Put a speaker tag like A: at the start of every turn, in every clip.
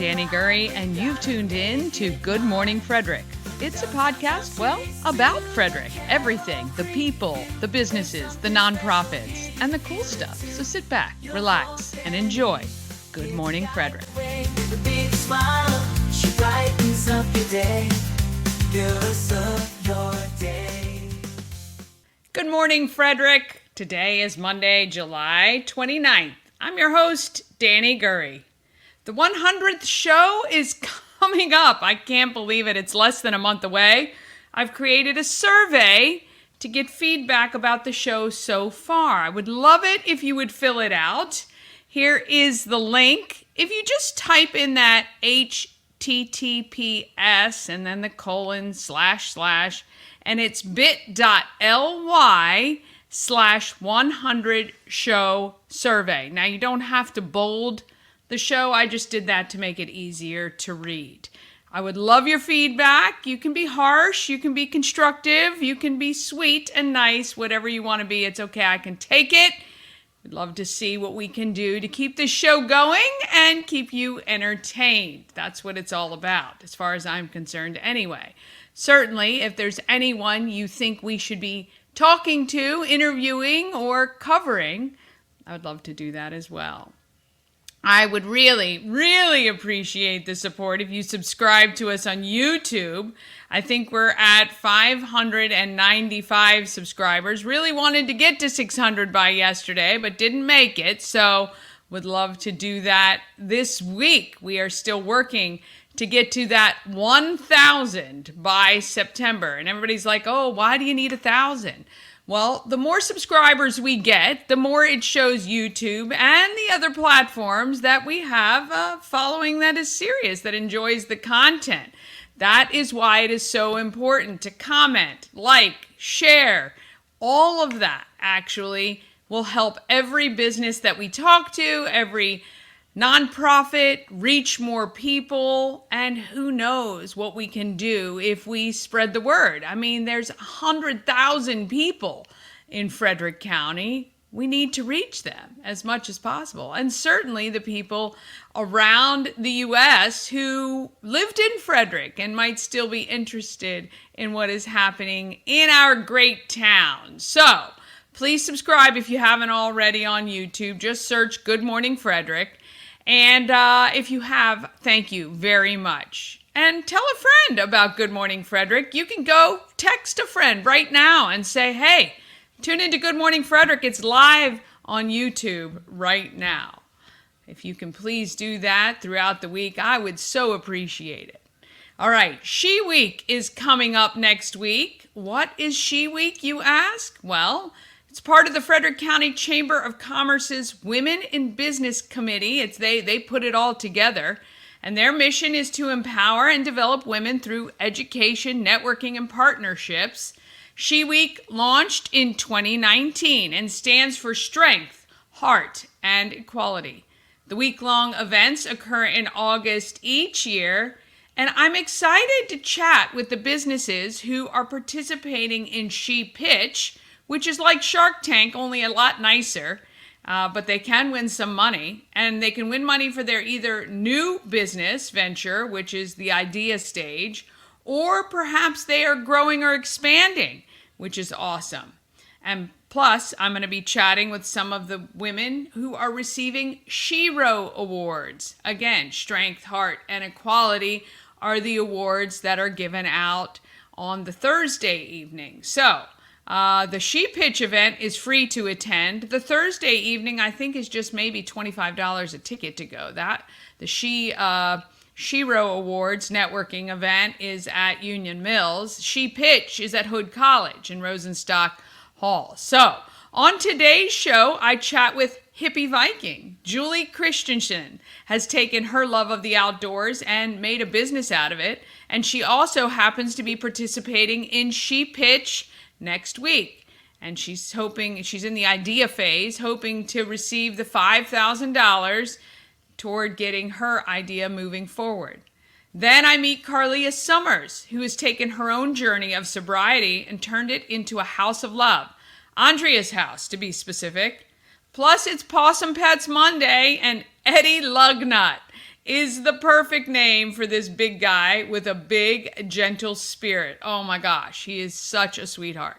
A: Dani Gurry, and you've tuned in to Good Morning Frederick. It's a podcast, about Frederick. Everything, the people, the businesses, the nonprofits, and the cool stuff. So sit back, relax, and enjoy Good Morning Frederick. Good morning, Frederick. Today is Monday, July 29th. I'm your host, Dani Gurry. The 100th show is coming up. I can't believe it. It's less than a month away. I've created a survey to get feedback about the show so far. I would love it if you would fill it out. Here is the link. If you just type in that HTTPS and then the :/ and it's bit.ly/100 show survey. Now you don't have to bold the show. I just did that to make it easier to read. I would love your feedback. You can be harsh, you can be constructive, you can be sweet and nice, whatever you want to be. It's okay, I can take it. We'd love to see what we can do to keep this show going and keep you entertained. That's what it's all about, as far as I'm concerned anyway. Certainly, if there's anyone you think we should be talking to, interviewing, or covering, I would love to do that as well. I would really, really appreciate the support if you subscribe to us on YouTube. I think we're at 595 subscribers. Really wanted to get to 600 by yesterday, but didn't make it. So would love to do that this week. We are still working to get to that 1,000 by September. And everybody's like, oh, why do you need 1,000? Well, the more subscribers we get, the more it shows YouTube and the other platforms that we have a following that is serious, that enjoys the content. That is why it is so important to comment, like, share. All of that actually will help every business that we talk to, every nonprofit, reach more people, and who knows what we can do if we spread the word. I mean, there's 100,000 people in Frederick County. We need to reach them as much as possible. And certainly the people around the U.S. who lived in Frederick and might still be interested in what is happening in our great town. So please subscribe if you haven't already on YouTube. Just search Good Morning Frederick. And if you have, thank you very much. And tell a friend about Good Morning Frederick. You can go text a friend right now and say, hey, tune into Good Morning Frederick. It's live on YouTube right now. If you can please do that throughout the week, I would so appreciate it. All right, She Week is coming up next week. What is She Week, you ask? Well, it's part of the Frederick County Chamber of Commerce's Women in Business Committee. They put it all together. And their mission is to empower and develop women through education, networking, and partnerships. She Week launched in 2019 and stands for Strength, Heart, and Equality. The week-long events occur in August each year. And I'm excited to chat with the businesses who are participating in She Pitch, which is like Shark Tank, only a lot nicer, but they can win some money, and they can win money for their either new business venture, which is the idea stage, or perhaps they are growing or expanding, which is awesome. And plus, I'm going to be chatting with some of the women who are receiving Shero Awards. Again, Strength, Heart, and Equality are the awards that are given out on the Thursday evening. So, the She Pitch event is free to attend. The Thursday evening, I think, is just maybe $25 a ticket to go. The Shero Awards networking event is at Union Mills. She Pitch is at Hood College in Rosenstock Hall. So, on today's show, I chat with Hippy Viking. Julie Christensen has taken her love of the outdoors and made a business out of it. And she also happens to be participating in She Pitch next week. And she's in the idea phase, hoping to receive the $5,000 toward getting her idea moving forward. Then I meet Carleah Summers, who has taken her own journey of sobriety and turned it into a house of love. Andrea's house, to be specific. Plus, it's Pawsome Pet's Monday, and Eddie Lugnut is the perfect name for this big guy with a big, gentle spirit. Oh my gosh, he is such a sweetheart.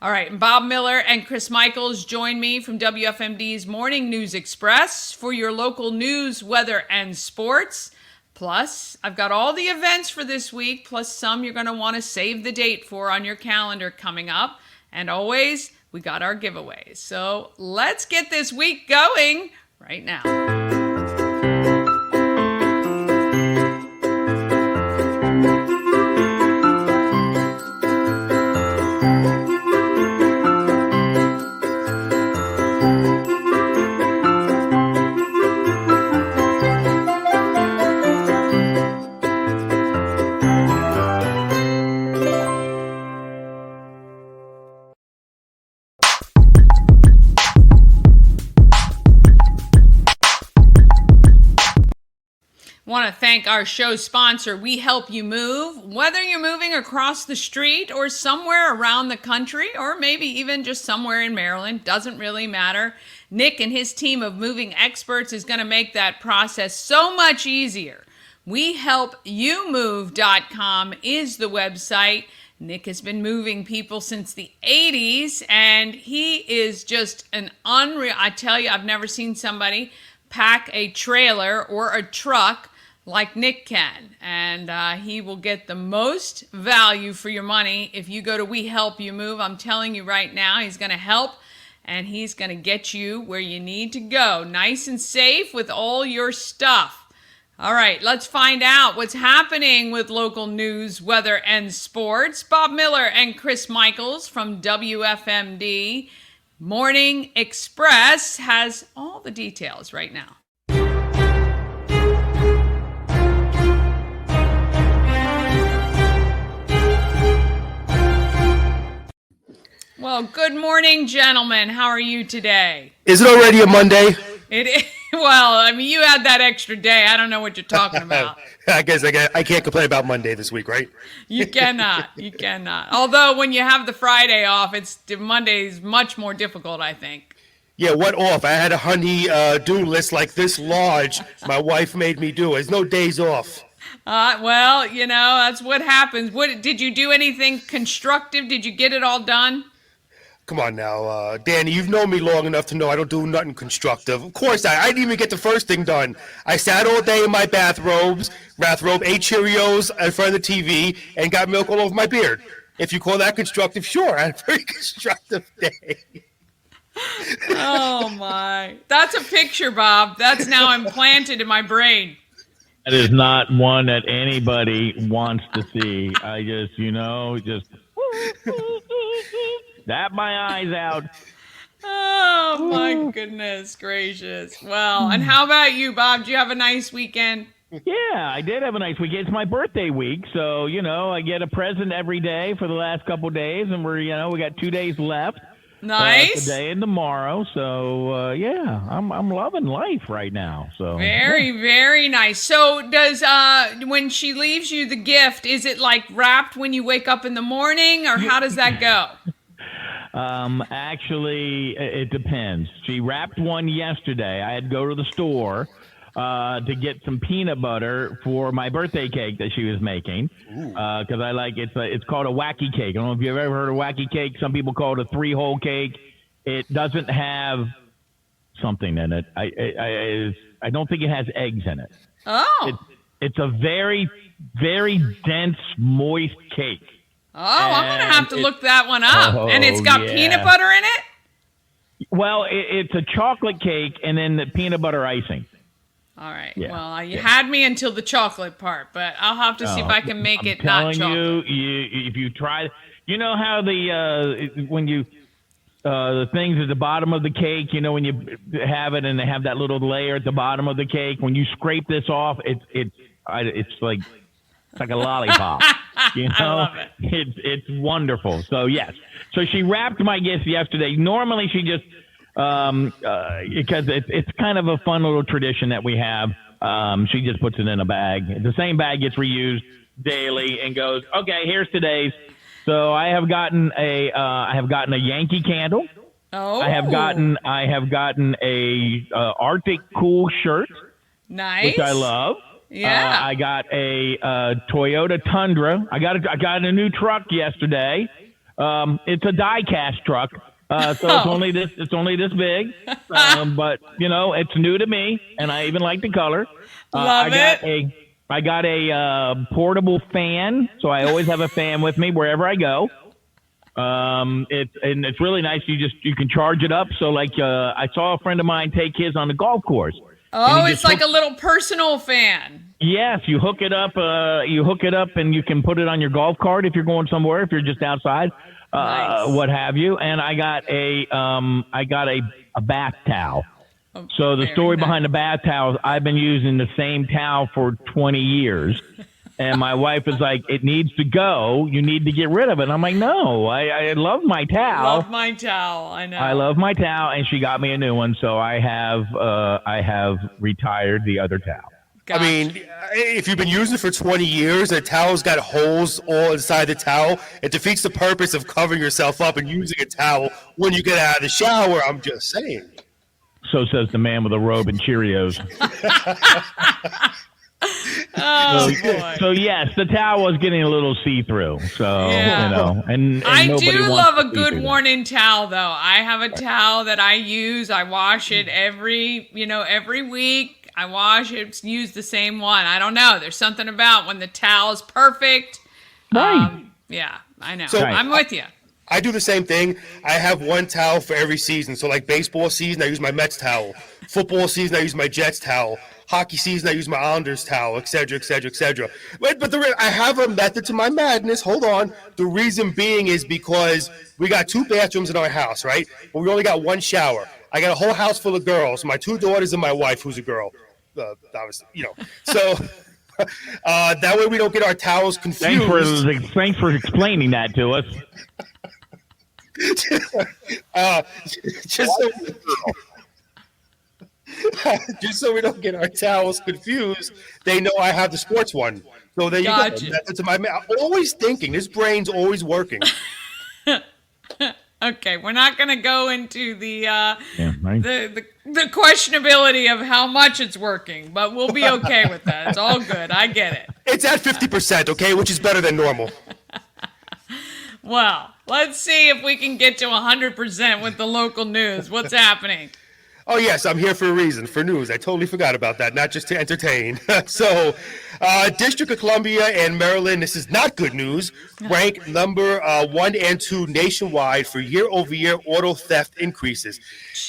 A: All right, and Bob Miller and Chris Michaels join me from WFMD's Morning News Express for your local news, weather, and sports. Plus, I've got all the events for this week, plus some you're going to want to save the date for on your calendar coming up. And always, we got our giveaways. So let's get this week going right now. Want to thank our show sponsor, We Help You Move. Whether you're moving across the street or somewhere around the country, or maybe even just somewhere in Maryland, doesn't really matter. Nick and his team of moving experts is going to make that process so much easier. WeHelpYouMove.com is the website. Nick has been moving people since the 80s, and he is just an unreal. I tell you, I've never seen somebody pack a trailer or a truck like Nick can, and he will get the most value for your money if you go to We Help You Move. I'm telling you right now, he's going to help, and he's going to get you where you need to go, nice and safe with all your stuff. All right, let's find out what's happening with local news, weather, and sports. Bob Miller and Chris Michaels from WFMD Morning Express has all the details right now. Well, good morning, gentlemen. How are you today?
B: Is it already a Monday?
A: It is. Well, I mean, you had that extra day. I don't know what you're talking about.
B: I guess I can't complain about Monday this week, right?
A: You cannot. You cannot. Although when you have the Friday off, Monday is much more difficult, I think.
B: Yeah, what off? I had a honey-do list like this large. My wife made me do. There's no days off.
A: Well, you know, that's what happens. Did you do anything constructive? Did you get it all done?
B: Come on now, Dani, you've known me long enough to know I don't do nothing constructive. Of course, I didn't even get the first thing done. I sat all day in my bathrobe, ate Cheerios in front of the TV, and got milk all over my beard. If you call that constructive, sure, I had a very constructive day.
A: Oh, my. That's a picture, Bob. That's now implanted in my brain.
C: That is not one that anybody wants to see. I just, dap my eyes out.
A: Oh, my goodness gracious. Well, and how about you, Bob? Did you have a nice weekend?
C: Yeah, I did have a nice weekend. It's my birthday week, so, I get a present every day for the last couple of days, and we got 2 days left.
A: Nice.
C: Today and tomorrow, so, I'm loving life right now. So
A: very, very nice. So does, when she leaves you the gift, is it like wrapped when you wake up in the morning, or how does that go?
C: Actually, it depends. She wrapped one yesterday. I had to go to the store to get some peanut butter for my birthday cake that she was making. Because I like it's called a wacky cake. I don't know if you've ever heard of wacky cake. Some people call it a 3-hole cake. It doesn't have something in it. I don't think it has eggs in it.
A: Oh.
C: It's a very, very dense, moist cake.
A: Oh, I'm going to have to look that one up. And it's got peanut butter in it?
C: Well, it's a chocolate cake and then the peanut butter icing.
A: All right. Yeah. Well, you had me until the chocolate part, but I'll have to see if I can make it not chocolate.
C: I'm telling you, if you try, you know how the things at the bottom of the cake, when you have it and they have that little layer at the bottom of the cake, when you scrape this off, it's like a lollipop.
A: I love it.
C: It's wonderful. So yes. So she wrapped my gift yesterday. Normally she just because it's kind of a fun little tradition that we have. She just puts it in a bag. The same bag gets reused daily and goes, okay, here's today's. So I have gotten a Yankee candle.
A: Oh.
C: I have gotten a Arctic Cool shirt.
A: Nice.
C: which I love.
A: Yeah.
C: I got a Toyota Tundra. I got a new truck yesterday. It's a die-cast truck, so it's only this big. But it's new to me, and I even like the color.
A: Love
C: I got a portable fan, so I always have a fan with me wherever I go. It's really nice. You can charge it up. So like I saw a friend of mine take his on the golf course.
A: Oh, it's like a little personal fan.
C: Yes, you hook it up. And you can put it on your golf cart if you're going somewhere. If you're just outside,
A: Nice.
C: what have you. And I got a bath towel.
A: Oh,
C: So the story
A: nice.
C: behind the bath towels, I've been using the same towel for 20 years. And my wife is like, it needs to go. You need to get rid of it. And I'm like, no, I love my towel.
A: Love my towel. I know.
C: I love my towel, and she got me a new one. So I have retired the other towel.
A: Gotcha.
B: I mean, if you've been using it for 20 years, the towel's got holes all inside the towel. It defeats the purpose of covering yourself up and using a towel when you get out of the shower. I'm just saying.
C: So says the man with a robe and Cheerios.
A: Oh, boy.
C: So yes, the towel was getting a little see-through. So
A: Yeah.
C: and
A: I
C: nobody
A: do
C: wants
A: love
C: to
A: a
C: see
A: good
C: through that.
A: worn-in towel, though. I have a towel that I use. I wash it every week. I wash it, use the same one. I don't know. There's something about when the towel is perfect.
C: Right.
A: Yeah, I know.
B: So-
A: I'm with you.
B: I do the same thing. I have one towel for every season. So like baseball season, I use my Mets towel. Football season, I use my Jets towel. Hockey season, I use my Islanders towel, et cetera, et cetera, et cetera. But I have a method to my madness. Hold on. The reason being is because we got 2 bathrooms in our house, right? But we only got 1 shower. I got a whole house full of girls. My 2 daughters and my wife, who's a girl. Obviously, So that way we don't get our towels confused.
C: Thanks for explaining that to us.
B: Just so we don't get our towels confused, they know I have the sports one. So there you
A: Gotcha.
B: go. That's I'm always thinking. This brain's always working.
A: Okay, we're not going to go into the
C: Right.
A: the questionability of how much it's working, but we'll be okay with that. It's all good. I get it.
B: It's at 50%, okay, which is better than normal.
A: Well, let's see if we can get to 100% with the local news. What's happening?
B: Oh, yes, I'm here for a reason, for news. I totally forgot about that, not just to entertain. So, District of Columbia and Maryland, this is not good news, rank number 1 and 2 nationwide for year-over-year auto theft increases.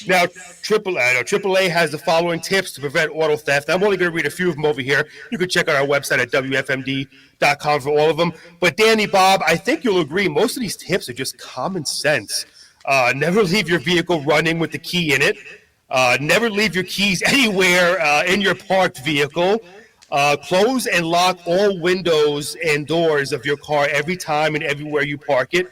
B: Now, AAA has the following tips to prevent auto theft. I'm only going to read a few of them over here. You can check out our website at WFMD.com for all of them. But Dani, Bob, I think you'll agree most of these tips are just common sense. Never leave your vehicle running with the key in it. Never leave your keys anywhere in your parked vehicle. Close and lock all windows and doors of your car every time and everywhere you park it.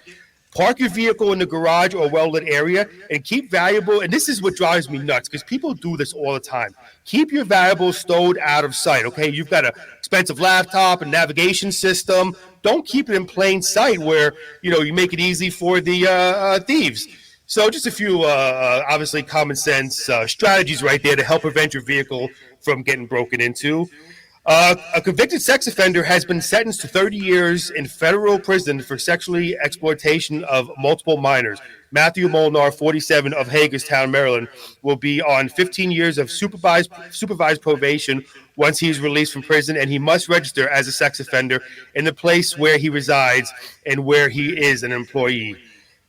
B: Park your vehicle in the garage or well-lit area and keep valuable, and this is what drives me nuts because people do this all the time. Keep your valuables stowed out of sight, okay? You've got an expensive laptop and navigation system. Don't keep it in plain sight where, you make it easy for the thieves. So just a few, obviously, common sense strategies right there to help prevent your vehicle from getting broken into. A convicted sex offender has been sentenced to 30 years in federal prison for sexually exploitation of multiple minors. Matthew Molnar, 47, of Hagerstown, Maryland, will be on 15 years of supervised probation once he is released from prison, and he must register as a sex offender in the place where he resides and where he is an employee.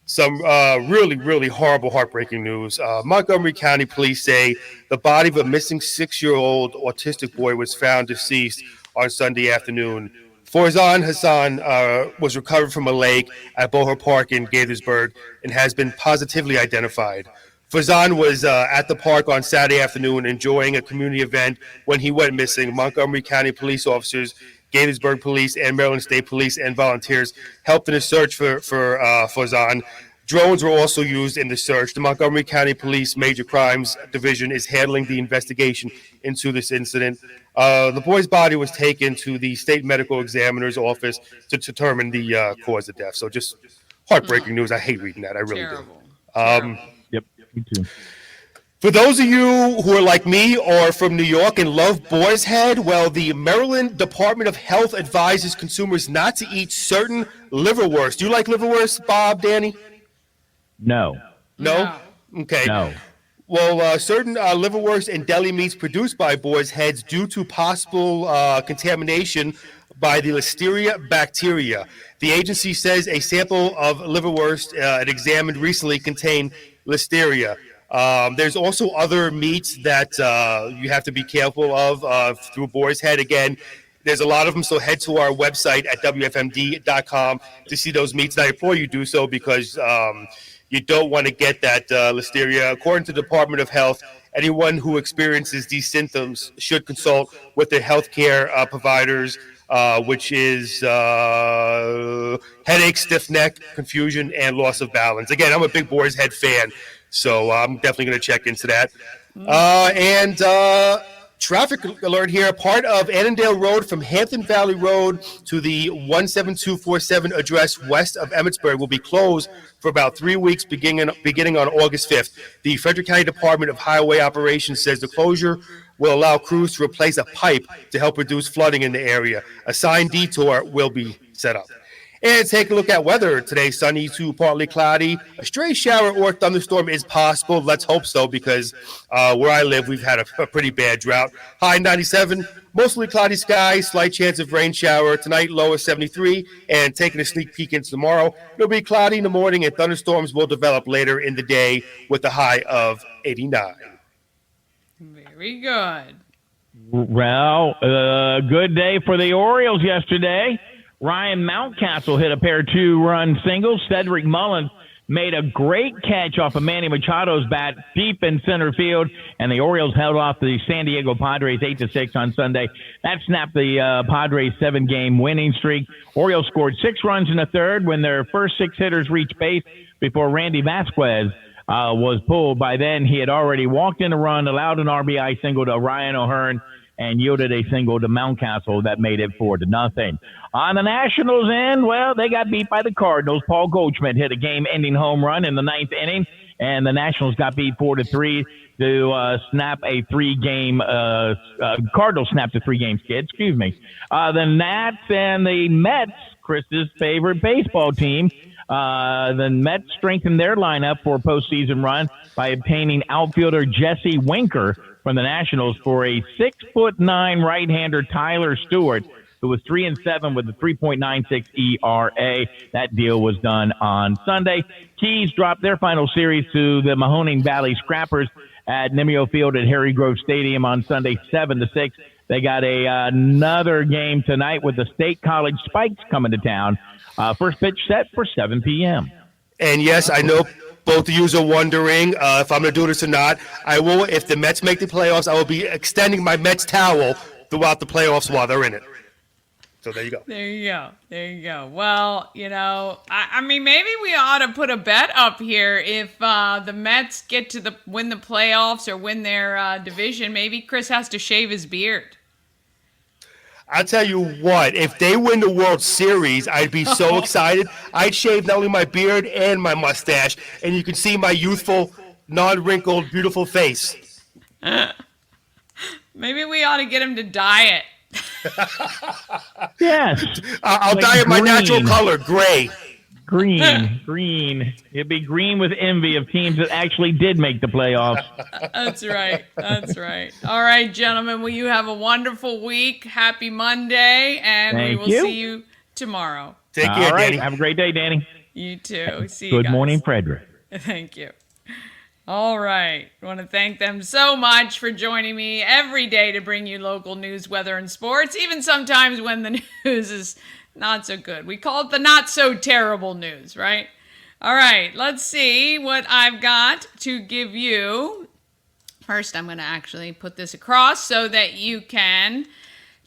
B: Some really, really horrible, heartbreaking news. Montgomery County police say the body of a missing 6-year-old autistic boy was found deceased on Sunday afternoon. Farzan Hassan was recovered from a lake at Boher Park in Gaithersburg and has been positively identified. Farzan was at the park on Saturday afternoon enjoying a community event when he went missing. Montgomery County police officers, Gaithersburg Police, and Maryland State Police and volunteers helped in the search for Farzan. Drones were also used in the search. The Montgomery County Police Major Crimes Division is handling the investigation into this incident. The boy's body was taken to the state medical examiner's office to determine the cause of death. So just heartbreaking news. I hate reading that. I really
A: Terrible.
B: do.
C: Yep, me too.
B: For those of you who are like me or from New York and love Boar's Head, well, the Maryland Department of Health advises consumers not to eat certain liverwurst. Do you like liverwurst, Bob, Dani?
C: No.
B: No? Okay.
C: No.
B: Well, certain liverwurst and deli meats produced by Boar's Heads due to possible contamination by the Listeria bacteria. The agency says a sample of liverwurst it examined recently contained Listeria. There's also other meats that you have to be careful of through Boar's Head. Again, there's a lot of them, so head to our website at WFMD.com to see those meats. And I implore you do so because you don't want to get that Listeria. According to the Department of Health, anyone who experiences these symptoms should consult with their healthcare providers, which is headache, stiff neck, confusion, and loss of balance. Again, I'm a big Boar's Head fan, so I'm definitely going to check into that. Traffic alert here. Part of Annandale Road from Hampton Valley Road to the 17247 address west of Emmitsburg will be closed for about 3 weeks beginning on August 5th. The Frederick County Department of Highway Operations says the closure will allow crews to replace a pipe to help reduce flooding in the area. A signed detour will be set up. And take a look at weather today. Sunny to partly cloudy. A stray shower or thunderstorm is possible. Let's hope so, because where I live, we've had a pretty bad drought. High 97, mostly cloudy skies, slight chance of rain shower. Tonight, low of 73. And taking a sneak peek into tomorrow, it'll be cloudy in the morning, and thunderstorms will develop later in the day with a high of 89.
A: Very good.
C: Well, good day for the Orioles yesterday. Ryan Mountcastle hit a pair of 2-run singles. Cedric Mullins made a great catch off of Manny Machado's bat deep in center field, and the Orioles held off the San Diego Padres 8-6 on Sunday. That snapped the Padres 7-game winning streak. Orioles scored 6 runs in the third when their first 6 hitters reached base before Randy Vasquez was pulled. By then, he had already walked in a run, allowed an RBI single to Ryan O'Hearn, and yielded a single to Mountcastle that made it 4-0. On the Nationals end, well, they got beat by the Cardinals. Paul Goldschmidt hit a game-ending home run in the 9th inning, and the Nationals got beat 4-3 to snap a 3-game Cardinals snapped a 3-game skid. Excuse me. The Nats and the Mets, Chris's favorite baseball team. The Mets strengthened their lineup for a postseason run by obtaining outfielder Jesse Winker from the Nationals for a 6'9" right-hander Tyler Stewart, who was 3-7 with a 3.96 ERA. That deal was done on Sunday. Keys dropped their final series to the Mahoning Valley Scrappers at Nimio Field at Harry Grove Stadium on Sunday, 7-6. They got another game tonight with the State College Spikes coming to town. First pitch set for 7 p.m.
B: And yes, I know both of you are wondering if I'm going to do this or not. I will. If the Mets make the playoffs, I will be extending my Mets towel throughout the playoffs while they're in it. So there you go.
A: There you go. There you go. Well, you know, I mean, maybe we ought to put a bet up here. If the Mets get to win the playoffs or win their division, maybe Chris has to shave his beard.
B: I'll tell you what, if they win the World Series, I'd be so excited. I'd shave not only my beard and my mustache, and you can see my youthful, non-wrinkled, beautiful face.
C: Maybe
A: we ought to get him to dye it.
C: Yes.
B: I'll dye it my natural color, gray.
C: Green. It'd be green with envy of teams that actually did make the playoffs.
A: That's right. All right, gentlemen, well, you have a wonderful week. Happy Monday, and we will see you tomorrow.
B: Take care,
C: All right.
B: Dani.
C: Have a great day, Dani.
A: You too. See you guys.
C: Good morning, Frederick.
A: Thank you. All right. I want to thank them so much for joining me every day to bring you local news, weather, and sports, even sometimes when the news is not so good. We call it the not so terrible news, right? All right, let's see what I've got to give you. First, I'm going to actually put this across so that you can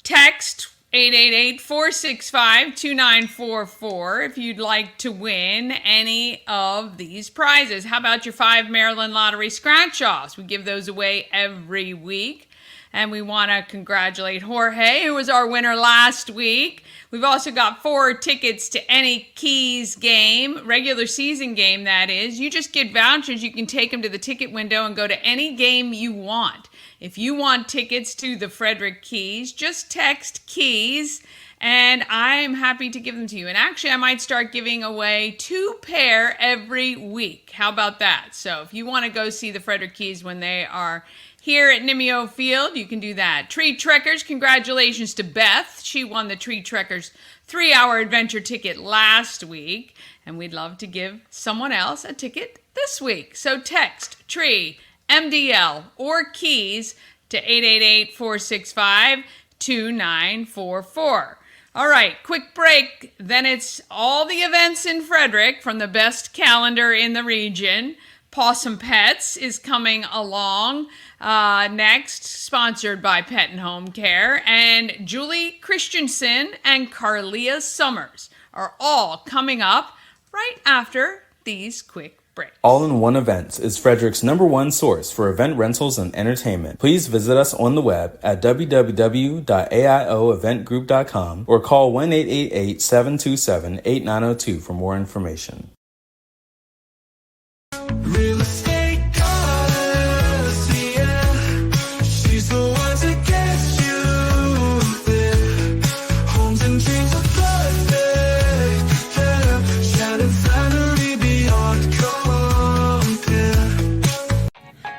A: text 888-465-2944 if you'd like to win any of these prizes. How about your 5 Maryland Lottery scratch-offs? We give those away every week. And we want to congratulate Jorge, who was our winner last week. We've also got 4 tickets to any Keys game, regular season game that is. You just get vouchers. You can take them to the ticket window and go to any game you want. If you want tickets to the Frederick Keys, just text Keys and I'm happy to give them to you. And actually, I might start giving away 2 pair every week. How about that? So if you want to go see the Frederick Keys when they are here at Nimio Field, you can do that. Tree Trekkers, congratulations to Beth. She won the Tree Trekkers 3-hour adventure ticket last week. And we'd love to give someone else a ticket this week. So text Tree, MDL, or Keys to 888-465-2944. All right, quick break. Then it's all the events in Frederick from the best calendar in the region. Pawsome Pets is coming along next, sponsored by Pet and Home Care. And Julie Christensen and Carleah Summers are all coming up right after these quick breaks.
D: All-in-One Events is Frederick's #1 source for event rentals and entertainment. Please visit us on the web at www.aioeventgroup.com or call 1-888-727-8902 for more information.
E: Real estate goddess, yeah. She's the one to get you there. Homes and dreams are perfect, yeah. Shannon Flannery beyond compare.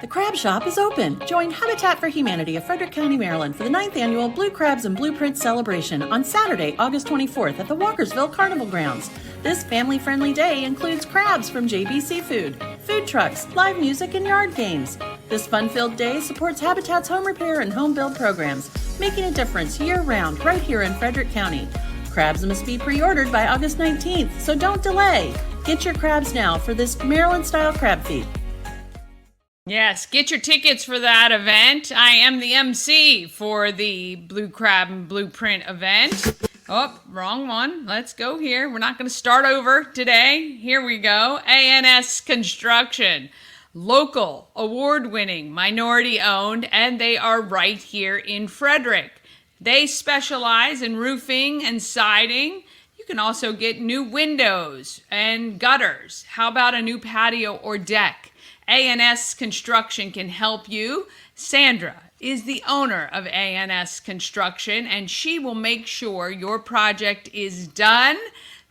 F: The Crab Shop is open. Join Habitat for Humanity of Frederick County, Maryland for the 9th annual Blue Crabs and Blueprint celebration on Saturday, August 24th at the Walkersville Carnival Grounds. This family-friendly day includes crabs from JB Seafood, food trucks, live music, and yard games. This fun-filled day supports Habitat's home repair and home build programs, making a difference year-round right here in Frederick County. Crabs must be pre-ordered by August 19th, so don't delay. Get your crabs now for this Maryland-style crab feed.
A: Yes, get your tickets for that event. I am the MC for the Blue Crab and Blueprint event. Oh, wrong one. Let's go here. We're not going to start over today. Here we go. ANS Construction. Local, award-winning, minority-owned, and they are right here in Frederick. They specialize in roofing and siding. You can also get new windows and gutters. How about a new patio or deck? ANS Construction can help you. Sandra is the owner of ANS Construction, and she will make sure your project is done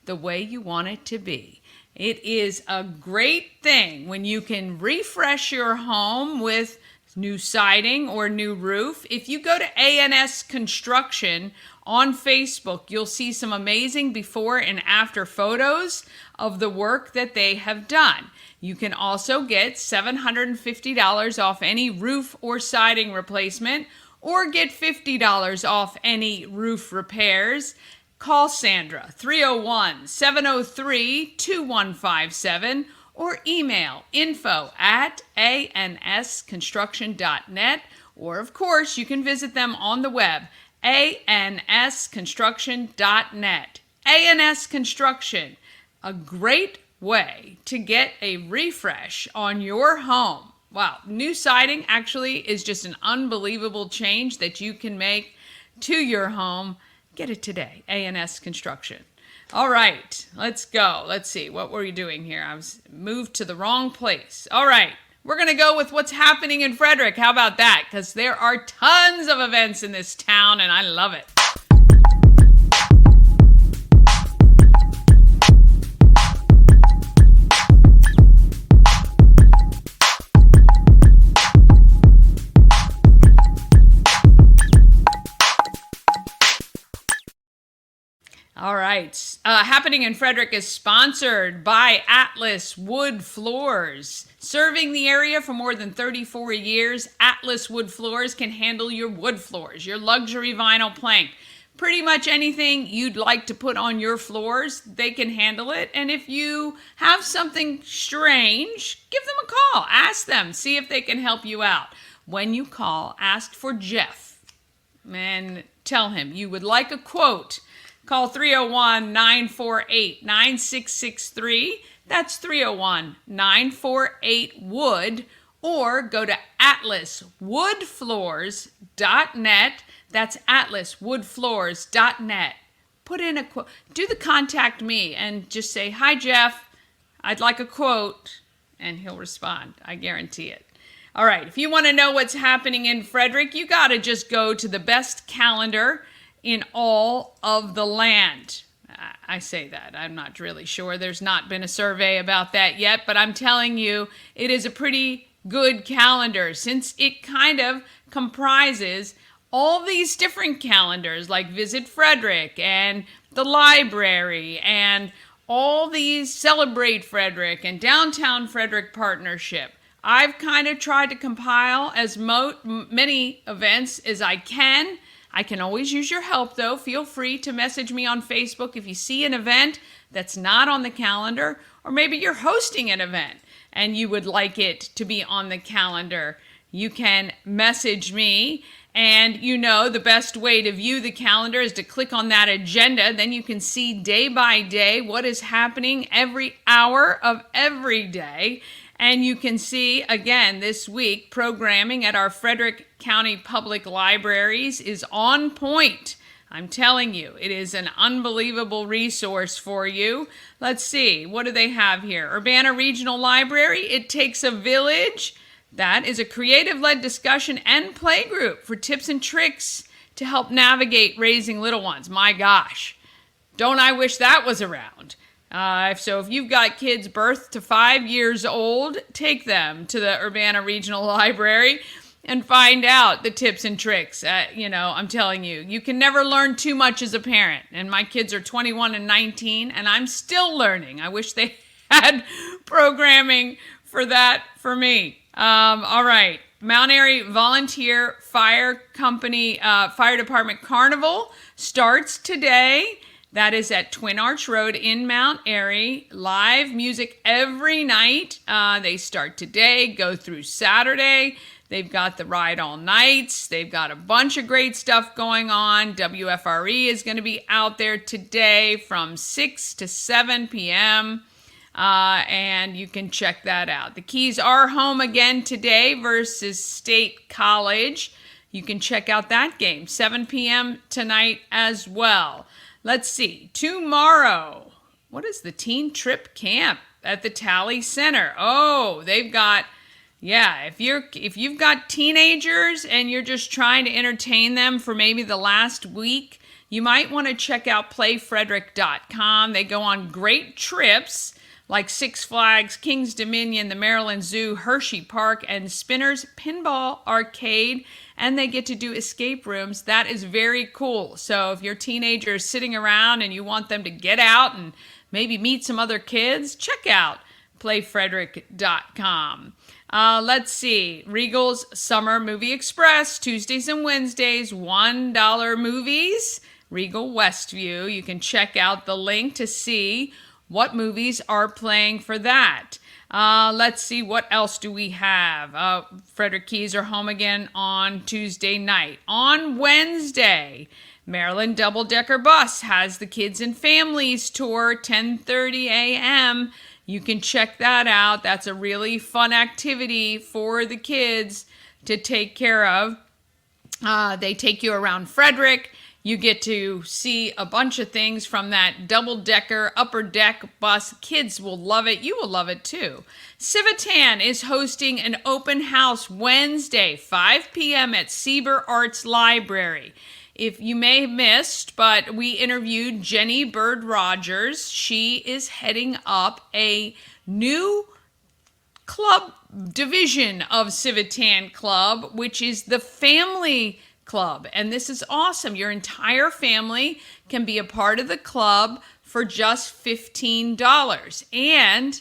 A: the way you want it to be. It is a great thing when you can refresh your home with new siding or new roof. If you go to ANS Construction on Facebook, you'll see some amazing before and after photos of the work that they have done. You can also get $750 off any roof or siding replacement, or get $50 off any roof repairs. Call Sandra, 301-703-2157, or email info@ansconstruction.net, or of course you can visit them on the web, ansconstruction.net. ANS Construction, a great way to get a refresh on your home. Wow, new siding actually is just an unbelievable change that you can make to your home. Get it today, ANS Construction. All right, let's go. Let's see, what were we doing here? I was moved to the wrong place. All right, we're going to go with what's happening in Frederick. How about that? Because there are tons of events in this town, and I love it. All right. Happening in Frederick is sponsored by Atlas Wood Floors. Serving the area for more than 34 years, Atlas Wood Floors can handle your wood floors, your luxury vinyl plank, pretty much anything you'd like to put on your floors, they can handle it. And if you have something strange, give them a call. Ask them. See if they can help you out. When you call, ask for Jeff and tell him you would like a quote. Call 301-948-9663. That's 301-948-WOOD. or go to atlaswoodfloors.net. That's atlaswoodfloors.net. Put in a quote. Do the contact me and just say, "Hi, Jeff. I'd like a quote," and he'll respond. I guarantee it. All right. If you want to know what's happening in Frederick, you got to just go to the best calendar in all of the land. I say that. I'm not really sure. There's not been a survey about that yet, but I'm telling you, it is a pretty good calendar since it kind of comprises all these different calendars like Visit Frederick and the library and all these Celebrate Frederick and Downtown Frederick Partnership. I've kind of tried to compile as many events as I can. I can always use your help, though. Feel free to message me on Facebook if you see an event that's not on the calendar, or maybe you're hosting an event and you would like it to be on the calendar. You can message me, and you know the best way to view the calendar is to click on that agenda. Then you can see day by day what is happening every hour of every day. And you can see, again, this week, programming at our Frederick County Public Libraries is on point. I'm telling you, it is an unbelievable resource for you. Let's see, what do they have here? Urbana Regional Library, It Takes a Village. That is a creative-led discussion and play group for tips and tricks to help navigate raising little ones. My gosh, don't I wish that was around. So if you've got kids birth to 5 years old, take them to the Urbana Regional Library and find out the tips and tricks. I'm telling you, you can never learn too much as a parent. And my kids are 21 and 19, and I'm still learning. I wish they had programming for that for me. All right. Mount Airy Volunteer Fire Company Fire Department Carnival starts today. That is at Twin Arch Road in Mount Airy. Live music every night. They start today, go through Saturday. They've got the ride all nights. They've got a bunch of great stuff going on. WFRE is going to be out there today from 6 to 7 p.m. And you can check that out. The Keys are home again today versus State College. You can check out that game, 7 p.m. tonight as well. Let's see, tomorrow, what is the teen trip camp at the Tally Center? Oh, they've got, if you've got teenagers and you're just trying to entertain them for maybe the last week, you might want to check out playfrederick.com. They go on great trips like Six Flags, Kings Dominion, the Maryland Zoo, Hershey Park, and Spinners Pinball Arcade, and they get to do escape rooms. That is very cool. So if your teenager is sitting around and you want them to get out and maybe meet some other kids, check out playfrederick.com. Let's see. Regal's Summer Movie Express, Tuesdays and Wednesdays, $1 movies. Regal Westview. You can check out the link to see what movies are playing for that. Let's see, what else do we have? Frederick Keys are home again on Tuesday night. On Wednesday, Maryland Double Decker Bus has the Kids and Families Tour, 10:30 a.m. You can check that out. That's a really fun activity for the kids to take care of. They take you around Frederick. You get to see a bunch of things from that double-decker upper deck bus. Kids will love it. You will love it too. Civitan is hosting an open house Wednesday, 5 p.m. at Sieber Arts Library. If you may have missed, but we interviewed Jenny Bird Rogers. She is heading up a new club division of Civitan Club, which is the Family Club. And this is awesome. Your entire family can be a part of the club for just $15. And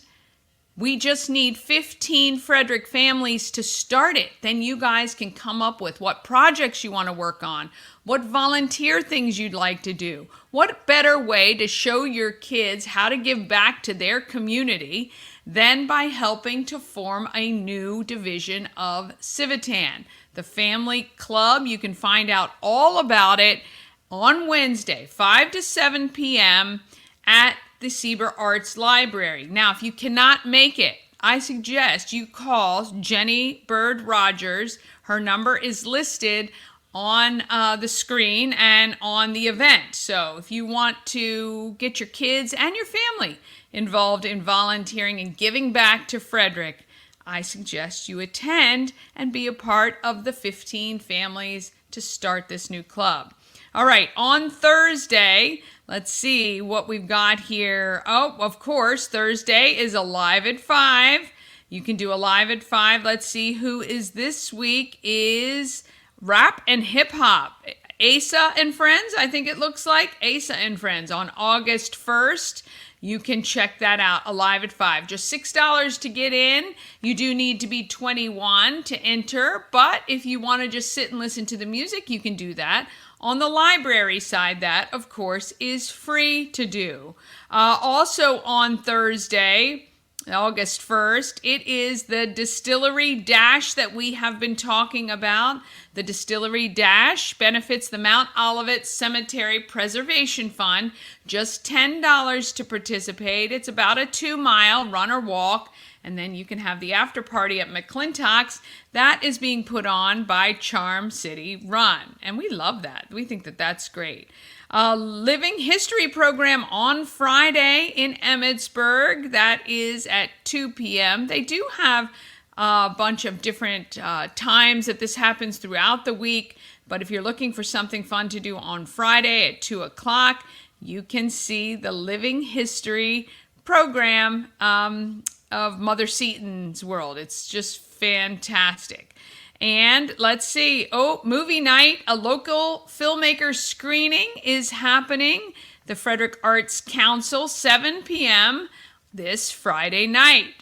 A: we just need 15 Frederick families to start it. Then you guys can come up with what projects you want to work on, what volunteer things you'd like to do. What better way to show your kids how to give back to their community than by helping to form a new division of Civitan? The Family Club, you can find out all about it on Wednesday, 5 to 7 p.m. at the Sieber Arts Library. Now, if you cannot make it, I suggest you call Jenny Bird Rogers. Her number is listed on the screen and on the event. So if you want to get your kids and your family involved in volunteering and giving back to Frederick, I suggest you attend and be a part of the 15 families to start this new club. All right, on Thursday, let's see what we've got here. Oh, of course, Thursday is Alive at 5. You can do Alive at 5. Let's see who is this week is Rap and Hip Hop. Asa and Friends, I think it looks like. Asa and Friends on August 1st. You can check that out, Alive at 5. Just $6 to get in. You do need to be 21 to enter, but if you want to just sit and listen to the music, you can do that. On the library side, that, of course, is free to do. Also on Thursday, August 1st, it is the Distillery Dash that we have been talking about. The Distillery Dash benefits the Mount Olivet Cemetery Preservation Fund. Just $10 to participate. It's about a 2-mile run or walk. And then you can have the after party at McClintock's. That is being put on by Charm City Run. And we love that. We think that that's great. Living History program on Friday in Emmitsburg. That is at 2 p.m. They do have a bunch of different times that this happens throughout the week. But if you're looking for something fun to do on Friday at 2 o'clock, you can see the Living History program of Mother Seton's world. It's just fantastic. And let's see. Oh, movie night. A local filmmaker screening is happening. The Frederick Arts Council, 7 p.m. this Friday night.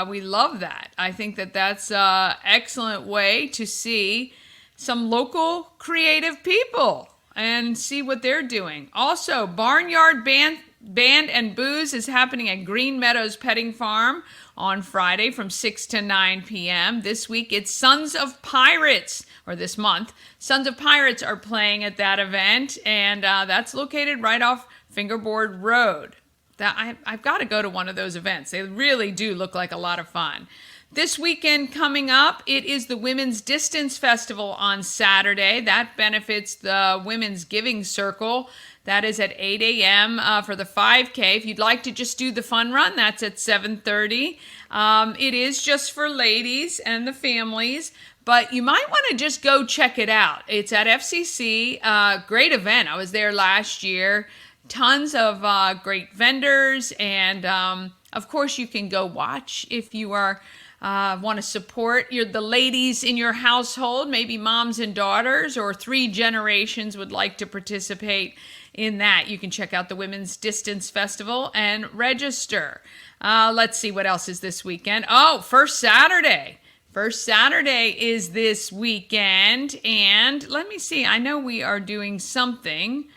A: We love that. I think that that's an excellent way to see some local creative people and see what they're doing. Also, Barnyard Band and Booze is happening at Green Meadows Petting Farm on Friday from 6 to 9 p.m. This week, it's Sons of Pirates, or this month. Sons of Pirates are playing at that event, and that's located right off Fingerboard Road. I've got to go to one of those events. They really do look like a lot of fun. This weekend coming up, it is the Women's Distance Festival on Saturday. That benefits the Women's Giving Circle. That is at 8 a.m. For the 5K. If you'd like to just do the fun run, that's at 7:30. It is just for ladies and the families, but you might want to just go check it out. It's at FCC. Great event. I was there last year. Tons of great vendors, and of course you can go watch if you are want to support the ladies in your household, maybe moms and daughters, or 3 generations would like to participate in that. You can check out the Women's Distance Festival and register. Let's see what else is this weekend. Oh, First Saturday. First Saturday is this weekend, and let me see. I know we are doing something.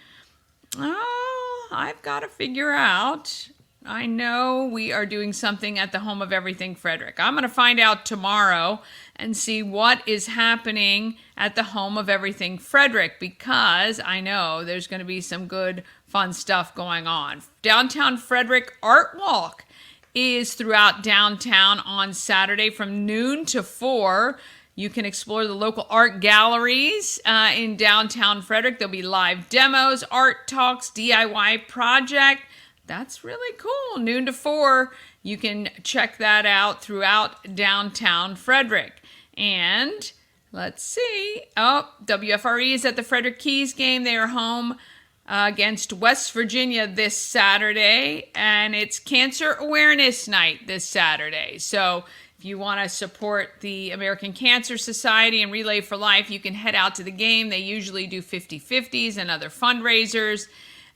A: Oh, I've got to figure out. I know we are doing something at the Home of Everything Frederick. I'm going to find out tomorrow and see what is happening at the Home of Everything Frederick, because I know there's going to be some good, fun stuff going on. Downtown Frederick Art Walk is throughout downtown on Saturday from noon to 4. You can explore the local art galleries in downtown Frederick. There'll be live demos, art talks, DIY project. That's really cool. Noon to 4. You can check that out throughout downtown Frederick. And let's see. Oh, WFRE is at the Frederick Keys game. They are home against West Virginia this Saturday. And it's Cancer Awareness Night this Saturday. So if you want to support the American Cancer Society and Relay for Life, you can head out to the game. They usually do 50-50s and other fundraisers,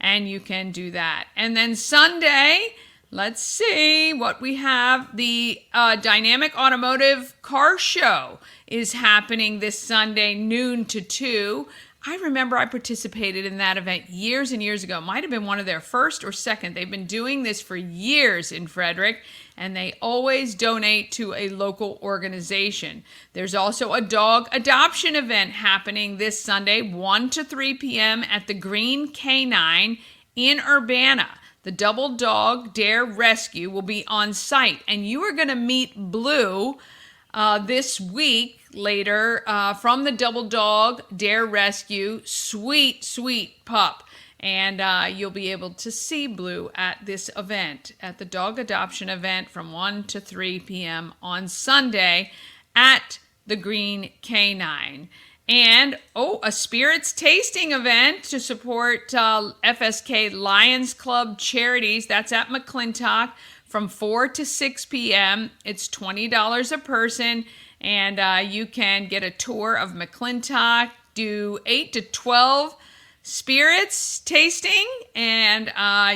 A: and you can do that. And then Sunday, let's see what we have. The Dynamic Automotive Car Show is happening this Sunday, noon to 2. I remember I participated in that event years and years ago. It might have been one of their first or second. They've been doing this for years in Frederick, and they always donate to a local organization. There's also a dog adoption event happening this Sunday, 1 to 3 p.m. at the Green Canine in Urbana. the Double Dog Dare Rescue will be on site, and you are going to meet Blue this week later from the Double Dog Dare Rescue. Sweet, sweet pup. And you'll be able to see Blue at this event, at the dog adoption event from 1 to 3 p.m. on Sunday at the Green Canine. And, a spirits tasting event to support FSK Lions Club charities. That's at McClintock from 4 to 6 p.m. It's $20 a person, and you can get a tour of McClintock, do 8 to 12 spirits tasting, and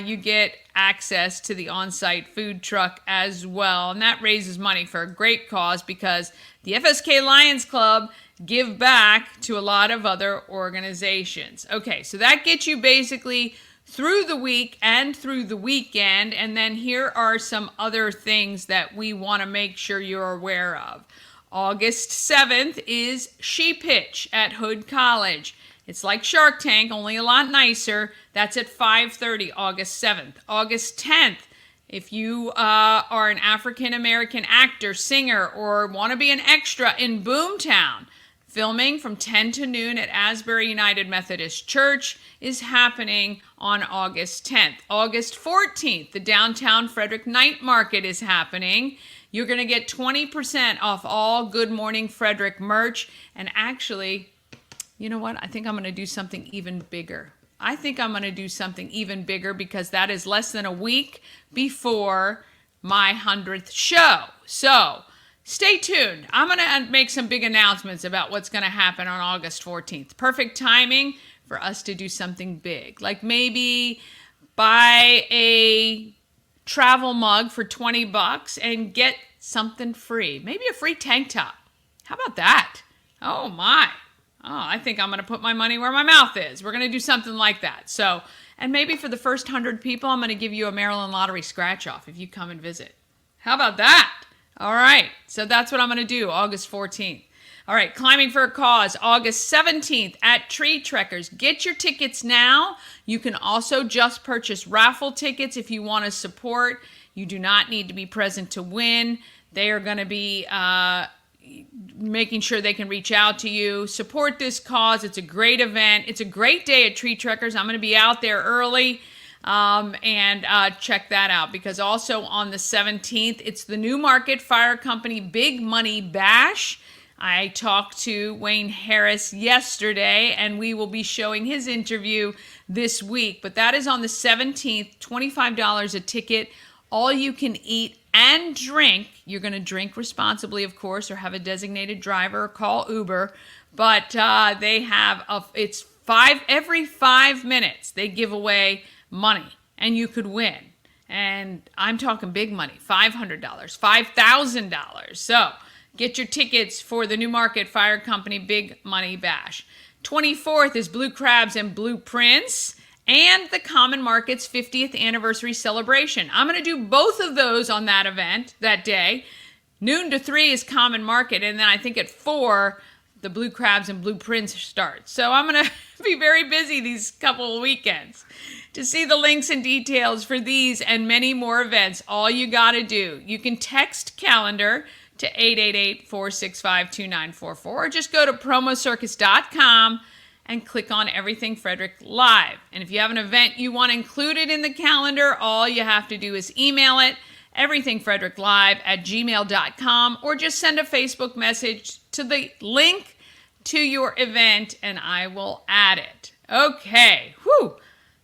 A: you get access to the on-site food truck as well. And that raises money for a great cause because the FSK Lions Club give back to a lot of other organizations. Okay, so that gets you basically through the week and through the weekend. And then here are some other things that we want to make sure you're aware of. August 7th is She Pitch at Hood College. It's like Shark Tank, only a lot nicer. That's at 5:30, August 7th. August 10th, if you are an African-American actor, singer, or want to be an extra in Boomtown, filming from 10 to noon at Asbury United Methodist Church is happening on August 10th. August 14th, the Downtown Frederick Night Market is happening. You're going to get 20% off all Good Morning Frederick merch. And actually, you know what? I think I'm going to do something even bigger. Because that is less than a week before my 100th show. So stay tuned. I'm going to make some big announcements about what's going to happen on August 14th. Perfect timing for us to do something big. Like maybe buy a travel mug for $20 and get something free. Maybe a free tank top. How about that? Oh my. I think I'm going to put my money where my mouth is. We're going to do something like that. So, and maybe for the first 100 people, I'm going to give you a Maryland Lottery scratch off if you come and visit. How about that? All right. So that's what I'm going to do August 14th. All right. Climbing for a Cause, August 17th at Tree Trekkers. Get your tickets now. You can also just purchase raffle tickets if you want to support. You do not need to be present to win. They are going to be making sure they can reach out to you. Support this cause. It's a great event. It's a great day at Tree Trekkers. I'm going to be out there early and check that out, because also on the 17th, it's the Newmarket Fire Company Big Money Bash. I talked to Wayne Harris yesterday, and we will be showing his interview this week. But that is on the 17th, $25 a ticket, all you can eat and drink. You're going to drink responsibly, of course, or have a designated driver or call Uber. But they have, it's every 5 minutes, they give away money, and you could win. And I'm talking big money, $500, $5,000. So get your tickets for the Newmarket Fire Company Big Money Bash. 24th is Blue Crabs and Blue Prints and the Common Market's 50th anniversary celebration. I'm going to do both of those on that event that day. Noon to 3 is Common Market, and then I think at 4, the Blue Crabs and Blue Prints start. So I'm going to be very busy these couple of weekends. To see the links and details for these and many more events, all you got to do, you can text calendar to 888-465-2944, or just go to promocircus.com and click on Everything Frederick Live. And if you have an event you want included in the calendar, all you have to do is email it, everythingfredericklive@gmail.com, or just send a Facebook message to the link to your event, and I will add it. Okay,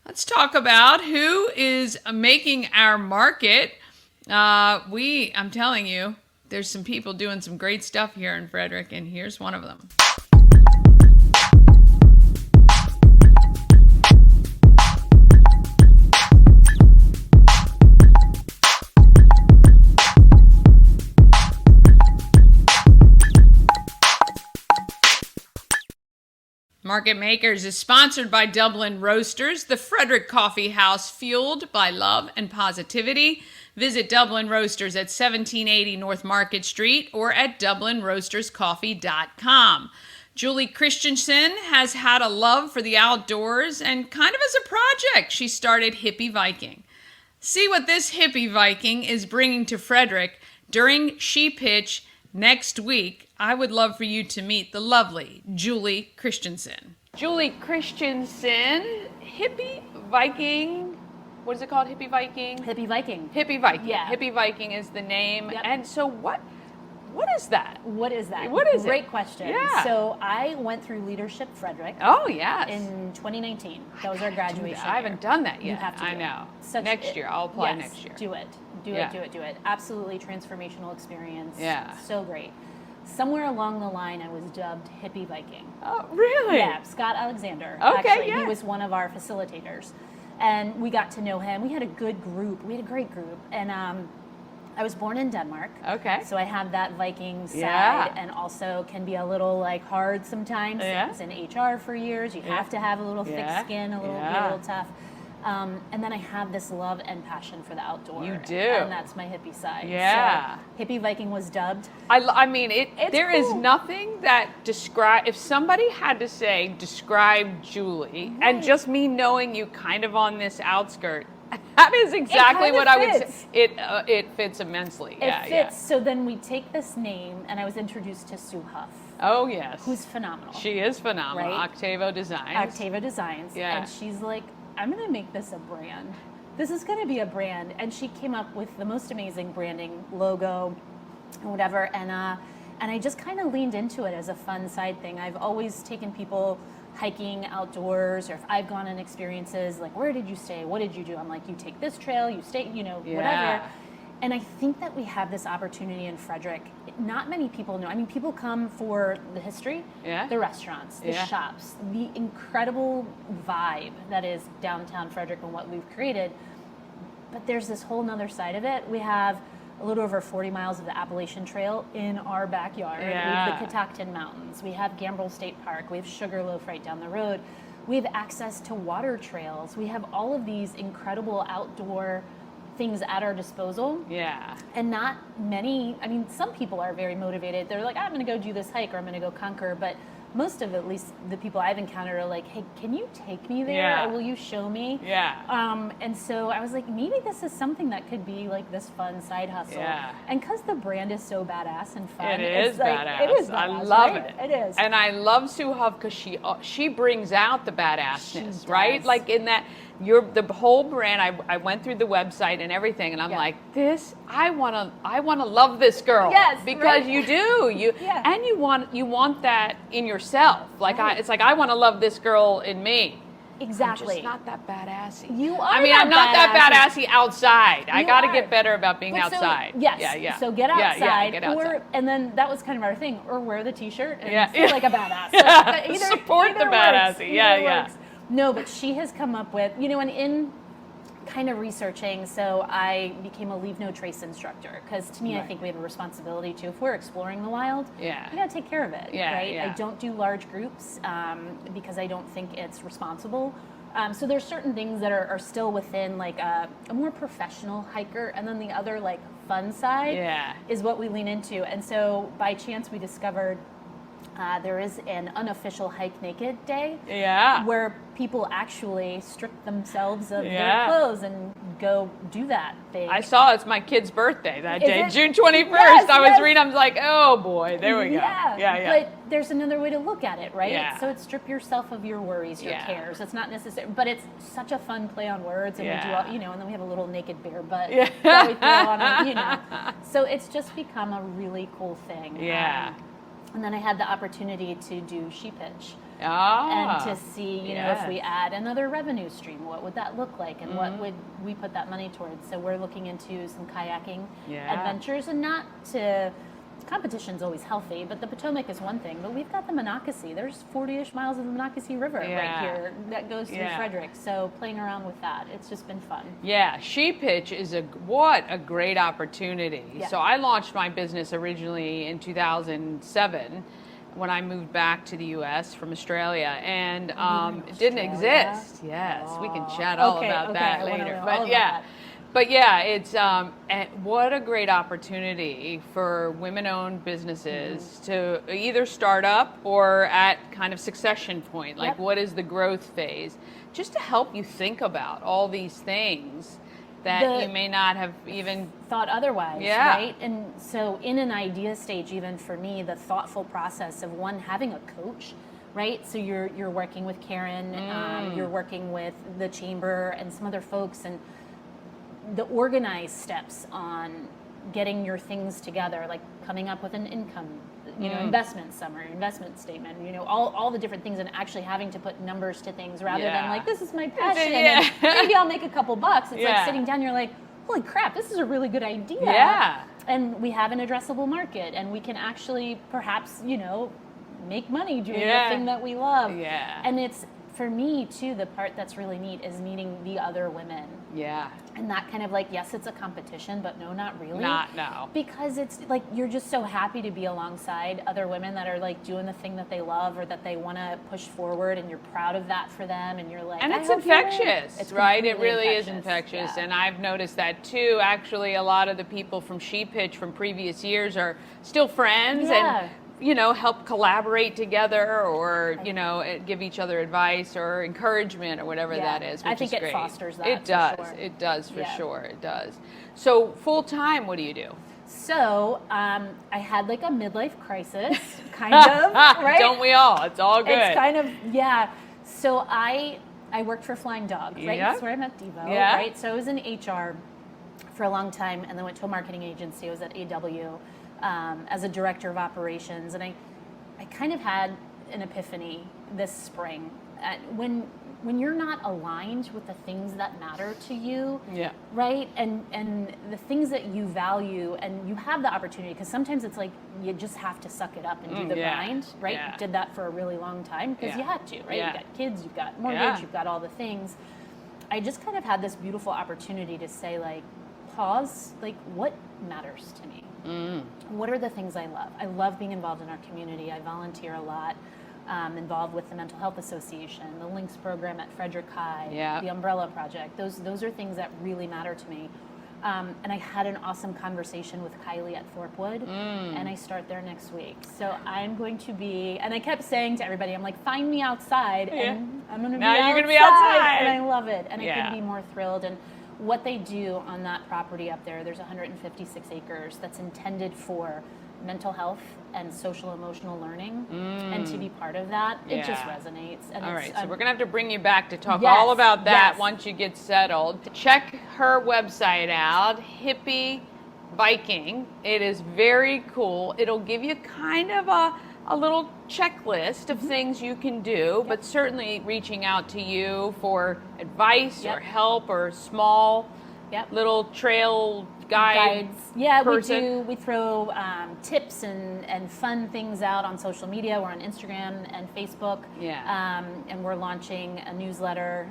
A: let's talk about who is making our market. I'm telling you, there's some people doing some great stuff here in Frederick, and here's one of them. Market Makers is sponsored by Dublin Roasters, the Frederick Coffee House fueled by love and positivity. Visit Dublin Roasters at 1780 North Market Street or at DublinRoastersCoffee.com. Julie Christensen has had a love for the outdoors, and kind of as a project, she started Hippy Viking, See what this Hippy Viking is bringing to Frederick during She Pitch next week. I would love for you to meet the lovely Julie Christensen. Julie Christensen, Hippy Viking. What is it called? Hippy Viking?
G: Hippy Viking.
A: Hippy Viking.
G: Yeah.
A: Hippy Viking is the name.
G: Yep.
A: And so what is that?
G: What is that?
A: What is it?
G: Great question.
A: Yeah.
G: So I went through Leadership Frederick
A: Oh, yes.
G: in 2019. That was our graduation.
A: I haven't
G: year.
A: done that yet.
G: You have to do
A: I
G: it.
A: know.
G: Such-
A: next year. I'll apply
G: yes,
A: next year.
G: Do it. Do
A: Yeah.
G: it, do it, do it. Absolutely transformational experience.
A: Yeah.
G: So great. Somewhere along the line, I was dubbed Hippy Viking.
A: Oh, really?
G: Yeah, Scott Alexander.
A: Okay,
G: Actually,
A: yeah.
G: he was one of our facilitators. And we got to know him. We had a good group. We had a great group. And I was born in Denmark.
A: Okay.
G: So I have that Viking side
A: Yeah.
G: and also can be a little like hard sometimes.
A: Yeah.
G: I was in HR for years. You have to have a little
A: Yeah.
G: thick skin, be
A: Yeah.
G: a little tough. And then I have this love and passion for the outdoor.
A: You do.
G: And that's my hippie side.
A: Yeah.
G: So Hippy Viking was dubbed.
A: I mean,
G: It's
A: there is
G: cool.
A: nothing that if somebody had to say, describe Julie, and just me knowing you kind of on this outskirt, that is exactly
G: kind of
A: what I would
G: fits.
A: say. It fits immensely.
G: It
A: yeah,
G: fits.
A: yeah.
G: So then we take this name, and I was introduced to Sue Huff,
A: Oh, yes.
G: who's phenomenal.
A: She is phenomenal.
G: Right?
A: Octavo Designs.
G: Octava Designs.
A: Yeah.
G: And she's like, I'm going to make this a brand. This is going to be a brand. And she came up with the most amazing branding logo and whatever. And I just kind of leaned into it as a fun side thing. I've always taken people hiking outdoors, or if I've gone on experiences, like, where did you stay? What did you do? I'm like, you take this trail, you stay,
A: Yeah.
G: whatever. And I think that we have this opportunity in Frederick. Not many people know. I mean, people come for the history,
A: Yeah.
G: the restaurants, the
A: Yeah.
G: shops, the incredible vibe that is downtown Frederick and what we've created. But there's this whole nother side of it. We have a little over 40 miles of the Appalachian Trail in our backyard. We
A: Yeah.
G: have the Catoctin Mountains. We have Gambrel State Park. We have Sugarloaf right down the road. We have access to water trails. We have all of these incredible outdoor things at our disposal.
A: Yeah.
G: And not many, I mean, some people are very motivated. They're like, I'm going to go do this hike, or I'm going to go conquer. But most of, at least the people I've encountered, are like, hey, can you take me there?
A: Yeah.
G: Or will you show me?
A: Yeah.
G: And so I was like, maybe this is something that could be like this fun side hustle.
A: Yeah.
G: And because the brand is so badass and fun.
A: It
G: it's
A: is
G: like,
A: badass.
G: It is
A: I
G: badass,
A: love
G: right?
A: it.
G: It is.
A: And I love Sue Huff because she brings out the badassness,
G: She
A: right?
G: does.
A: Like in that, the whole brand. I went through the website and everything, and I'm
G: Yeah.
A: like, I wanna love this girl.
G: Yes,
A: because
G: right.
A: you do.
G: Yeah.
A: And you want that in yourself. Like
G: Right.
A: it's like I want to love this girl in me.
G: Exactly.
A: I'm just not that badassy.
G: You are
A: I mean,
G: not
A: I'm not that badassy outside. I
G: You
A: got to
G: are.
A: get better about being
G: But so-
A: outside.
G: yes.
A: Yeah, yeah.
G: So get
A: Yeah,
G: outside,
A: yeah, get outside.
G: and then that was kind of our thing, or wear the T-shirt and
A: Yeah.
G: feel like a badass.
A: Yeah.
G: So
A: Support the
G: works.
A: badassy. Yeah,
G: Either
A: yeah.
G: works. No, but she has come up with, and in kind of researching, so I became a leave no trace instructor, because to me, I
A: Right.
G: think we have a responsibility to, if we're exploring the wild,
A: Yeah.
G: we gotta take care of it,
A: Yeah,
G: right?
A: yeah.
G: I don't do large groups because I don't think it's responsible. So there's certain things that are still within like a more professional hiker, and then the other like fun side
A: Yeah.
G: is what we lean into. And so by chance we discovered there is an unofficial Hike Naked Day
A: Yeah.
G: where people actually strip themselves of
A: Yeah.
G: their clothes and go do that thing.
A: I saw it's my kid's birthday that
G: Is
A: day,
G: it?
A: June 21st.
G: Yes,
A: I was
G: yes.
A: reading, I was like, oh boy, there we go.
G: Yeah,
A: Yeah.
G: But there's another way to look at it, right?
A: Yeah.
G: So it's strip yourself of your worries, your
A: Yeah.
G: cares. It's not necessary, but it's such a fun play on words, and we do
A: Yeah.
G: all, and then we have a little naked bear butt
A: Yeah.
G: that we throw on it, So it's just become a really cool thing.
A: Yeah.
G: And then I had the opportunity to do She Pitch.
A: Ah.
G: And to see, if we add another revenue stream, what would that look like, and what would we put that money towards? So we're looking into some kayaking
A: Yeah.
G: adventures, and not to. Competition's always healthy, but the Potomac is one thing. But we've got the Monocacy. There's 40-ish miles of the Monocacy River
A: Yeah.
G: right here that goes through
A: Yeah.
G: Frederick. So playing around with that, it's just been fun.
A: Yeah, She Pitch is what a great opportunity.
G: Yeah.
A: So I launched my business originally in 2007 when I moved back to the U.S. from Australia, and it didn't
G: Australia?
A: exist. Yes, we can chat all
G: Okay,
A: about
G: okay,
A: that
G: I wanna
A: later.
G: know all
A: But
G: about
A: yeah.
G: that.
A: But yeah, it's and what a great opportunity for women-owned businesses to either start up or at kind of succession point. Like,
G: Yep.
A: what is the growth phase? Just to help you think about all these things that you may not have even
G: thought otherwise,
A: Yeah.
G: right? And so in an idea stage, even for me, the thoughtful process of having a coach, right? So you're working with Karen, you're working with the chamber and some other folks, and the organized steps on getting your things together, like coming up with an income, investment summary, investment statement, all the different things, and actually having to put numbers to things rather than like, this is my passion, and maybe I'll make a couple bucks. It's like sitting down, you're like, holy crap, this is a really good idea.
A: Yeah.
G: And we have an addressable market, and we can actually perhaps, make money doing the thing that we love.
A: Yeah.
G: And it's, for me too, the part that's really neat is meeting the other women.
A: Yeah.
G: And that kind of like, yes, it's a competition, but no, not really.
A: No.
G: Because it's like, you're just so happy to be alongside other women that are like doing the thing that they love or that they want to push forward, and you're proud of that for them, and you're like,
A: And
G: I
A: it's
G: hope you win.
A: infectious,
G: It's
A: right? It
G: completely
A: really is infectious.
G: Yeah.
A: And I've noticed that too. Actually, a lot of the people from She Pitch from previous years are still friends and help collaborate together, or give each other advice or encouragement or whatever that is. Which
G: I think
A: is
G: it
A: great.
G: fosters that.
A: It does.
G: For sure.
A: It does for
G: Yeah.
A: sure. It does. So full time, what do you do?
G: So I had like a midlife crisis, kind of, right?
A: Don't we all? It's all good.
G: It's kind of, So I worked for Flying Dog, right?
A: Yeah.
G: That's where I met Devo,
A: Yeah.
G: right? So I was in HR for a long time, and then went to a marketing agency. I was at AW as a director of operations, and I kind of had an epiphany this spring. When you're not aligned with the things that matter to you, right? And the things that you value, and you have the opportunity, because sometimes it's like you just have to suck it up and do the grind, right?
A: Yeah.
G: Did that for a really long time because you had to, right?
A: Yeah.
G: You've got kids, you've got mortgage, you've got all the things. I just kind of had this beautiful opportunity to say, like, pause, like, what matters to me? What are the things I love? I love being involved in our community. I volunteer a lot, involved with the Mental Health Association, the Links program at Frederick High, the Umbrella Project. Those are things that really matter to me. And I had an awesome conversation with Kylie at Thorpewood, and I start there next week. So I'm going to be, and I kept saying to everybody, I'm like, find me outside, and I'm going to be outside.
A: Now you're going to be outside.
G: And I love it, and I couldn't be more thrilled. And what they do on that property up there's 156 acres that's intended for mental health and social emotional learning, and to be part of that, it just resonates. And
A: All
G: it's,
A: right, so we're going to have to bring you back to talk
G: Yes,
A: all about that
G: yes.
A: once you get settled. Check her website out, Hippy Viking. It is very cool. It'll give you kind of a little checklist of things you can do, but certainly reaching out to you for advice or help or small little trail guides.
G: Yeah,
A: person.
G: we throw tips and fun things out on social media. We're on Instagram and Facebook. And we're launching a newsletter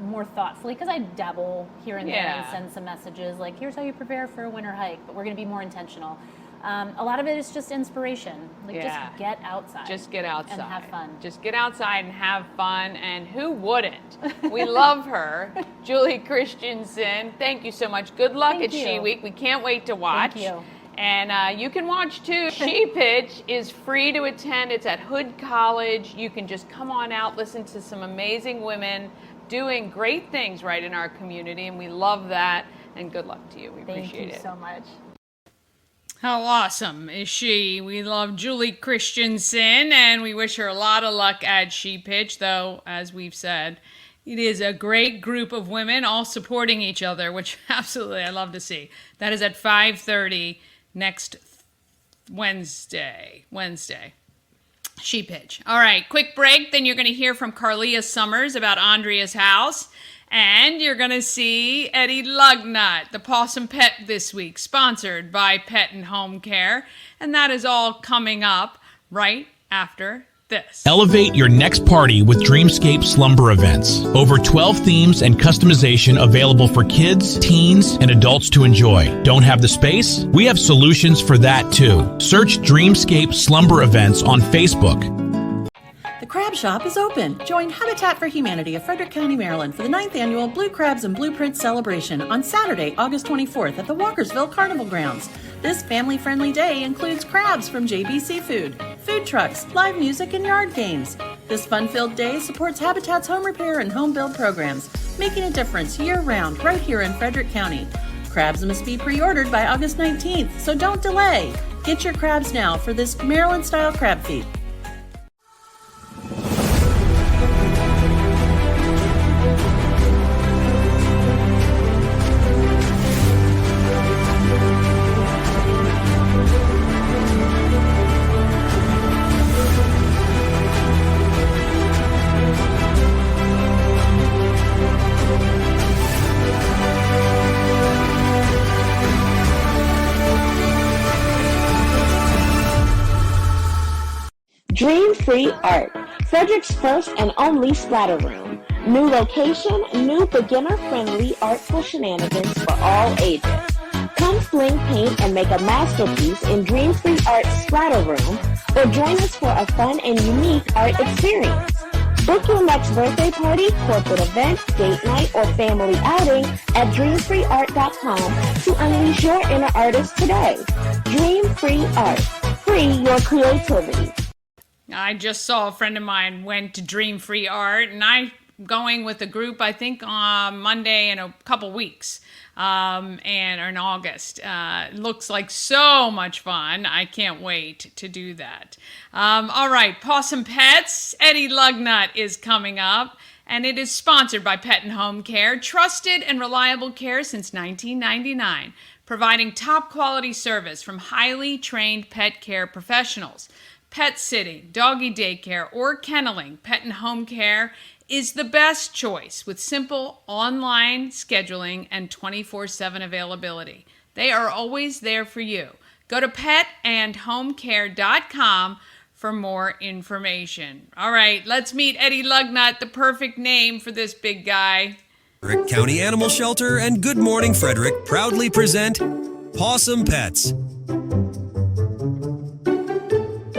G: more thoughtfully, because I dabble here and there and send some messages like, here's how you prepare for a winter hike, but we're going to be more intentional. A lot of it is just inspiration. Like, just get outside.
A: Just get outside.
G: And have fun.
A: Just get outside and have fun. And who wouldn't? We love her. Julie Christensen, thank you so much. Good luck at She Week. We can't wait to watch.
G: Thank you.
A: And you can watch too. She Pitch is free to attend. It's at Hood College. You can just come on out, listen to some amazing women doing great things right in our community. And we love that. And good luck to you. We appreciate it.
G: Thank you so much.
A: How awesome is she? We love Julie Christensen, and we wish her a lot of luck at She Pitch, though, as we've said, it is a great group of women all supporting each other, which absolutely I love to see. That is at 5:30 next Wednesday. She Pitch. All right, quick break, then you're going to hear from Carleah Summers about Andrea's house. And you're going to see Eddie Lugnut, the Pawsome Pet this week, sponsored by Pet and Home Care. And that is all coming up right after this.
H: Elevate your next party with Dreamscape Slumber Events. Over 12 themes and customization available for kids, teens, and adults to enjoy. Don't have the space? We have solutions for that too. Search Dreamscape Slumber Events on Facebook.
F: The Crab Shop is open. Join Habitat for Humanity of Frederick County, Maryland for the 9th annual Blue Crabs and Blueprints celebration on Saturday, August 24th at the Walkersville Carnival Grounds. This family-friendly day includes crabs from JB Seafood, food trucks, live music, and yard games. This fun-filled day supports Habitat's home repair and home build programs, making a difference year-round right here in Frederick County. Crabs must be pre-ordered by August 19th, so don't delay. Get your crabs now for this Maryland-style crab feed.
I: Dream Free Art, Frederick's first and only splatter room. New location, new beginner-friendly artful shenanigans for all ages. Come sling paint and make a masterpiece in Dream Free Art's splatter room, or join us for a fun and unique art experience. Book your next birthday party, corporate event, date night, or family outing at dreamfreeart.com to unleash your inner artist today. Dream Free Art. Free your creativity.
A: I just saw a friend of mine went to Dream Free Art, and I'm going with a group, I think, on Monday in a couple weeks, or in August. Looks like so much fun. I can't wait to do that. All right, Pawsome Pet's Eddie Lugnut is coming up, and it is sponsored by Pet and Home Care, trusted and reliable care since 1999, providing top quality service from highly trained pet care professionals. Pet sitting, doggy daycare, or kenneling, Pet and Home Care is the best choice with simple online scheduling and 24/7 availability. They are always there for you. Go to petandhomecare.com for more information. All right, let's meet Eddie Lugnut, the perfect name for this big guy.
J: Frederick County Animal Shelter and Good Morning Frederick proudly present Pawsome Pets.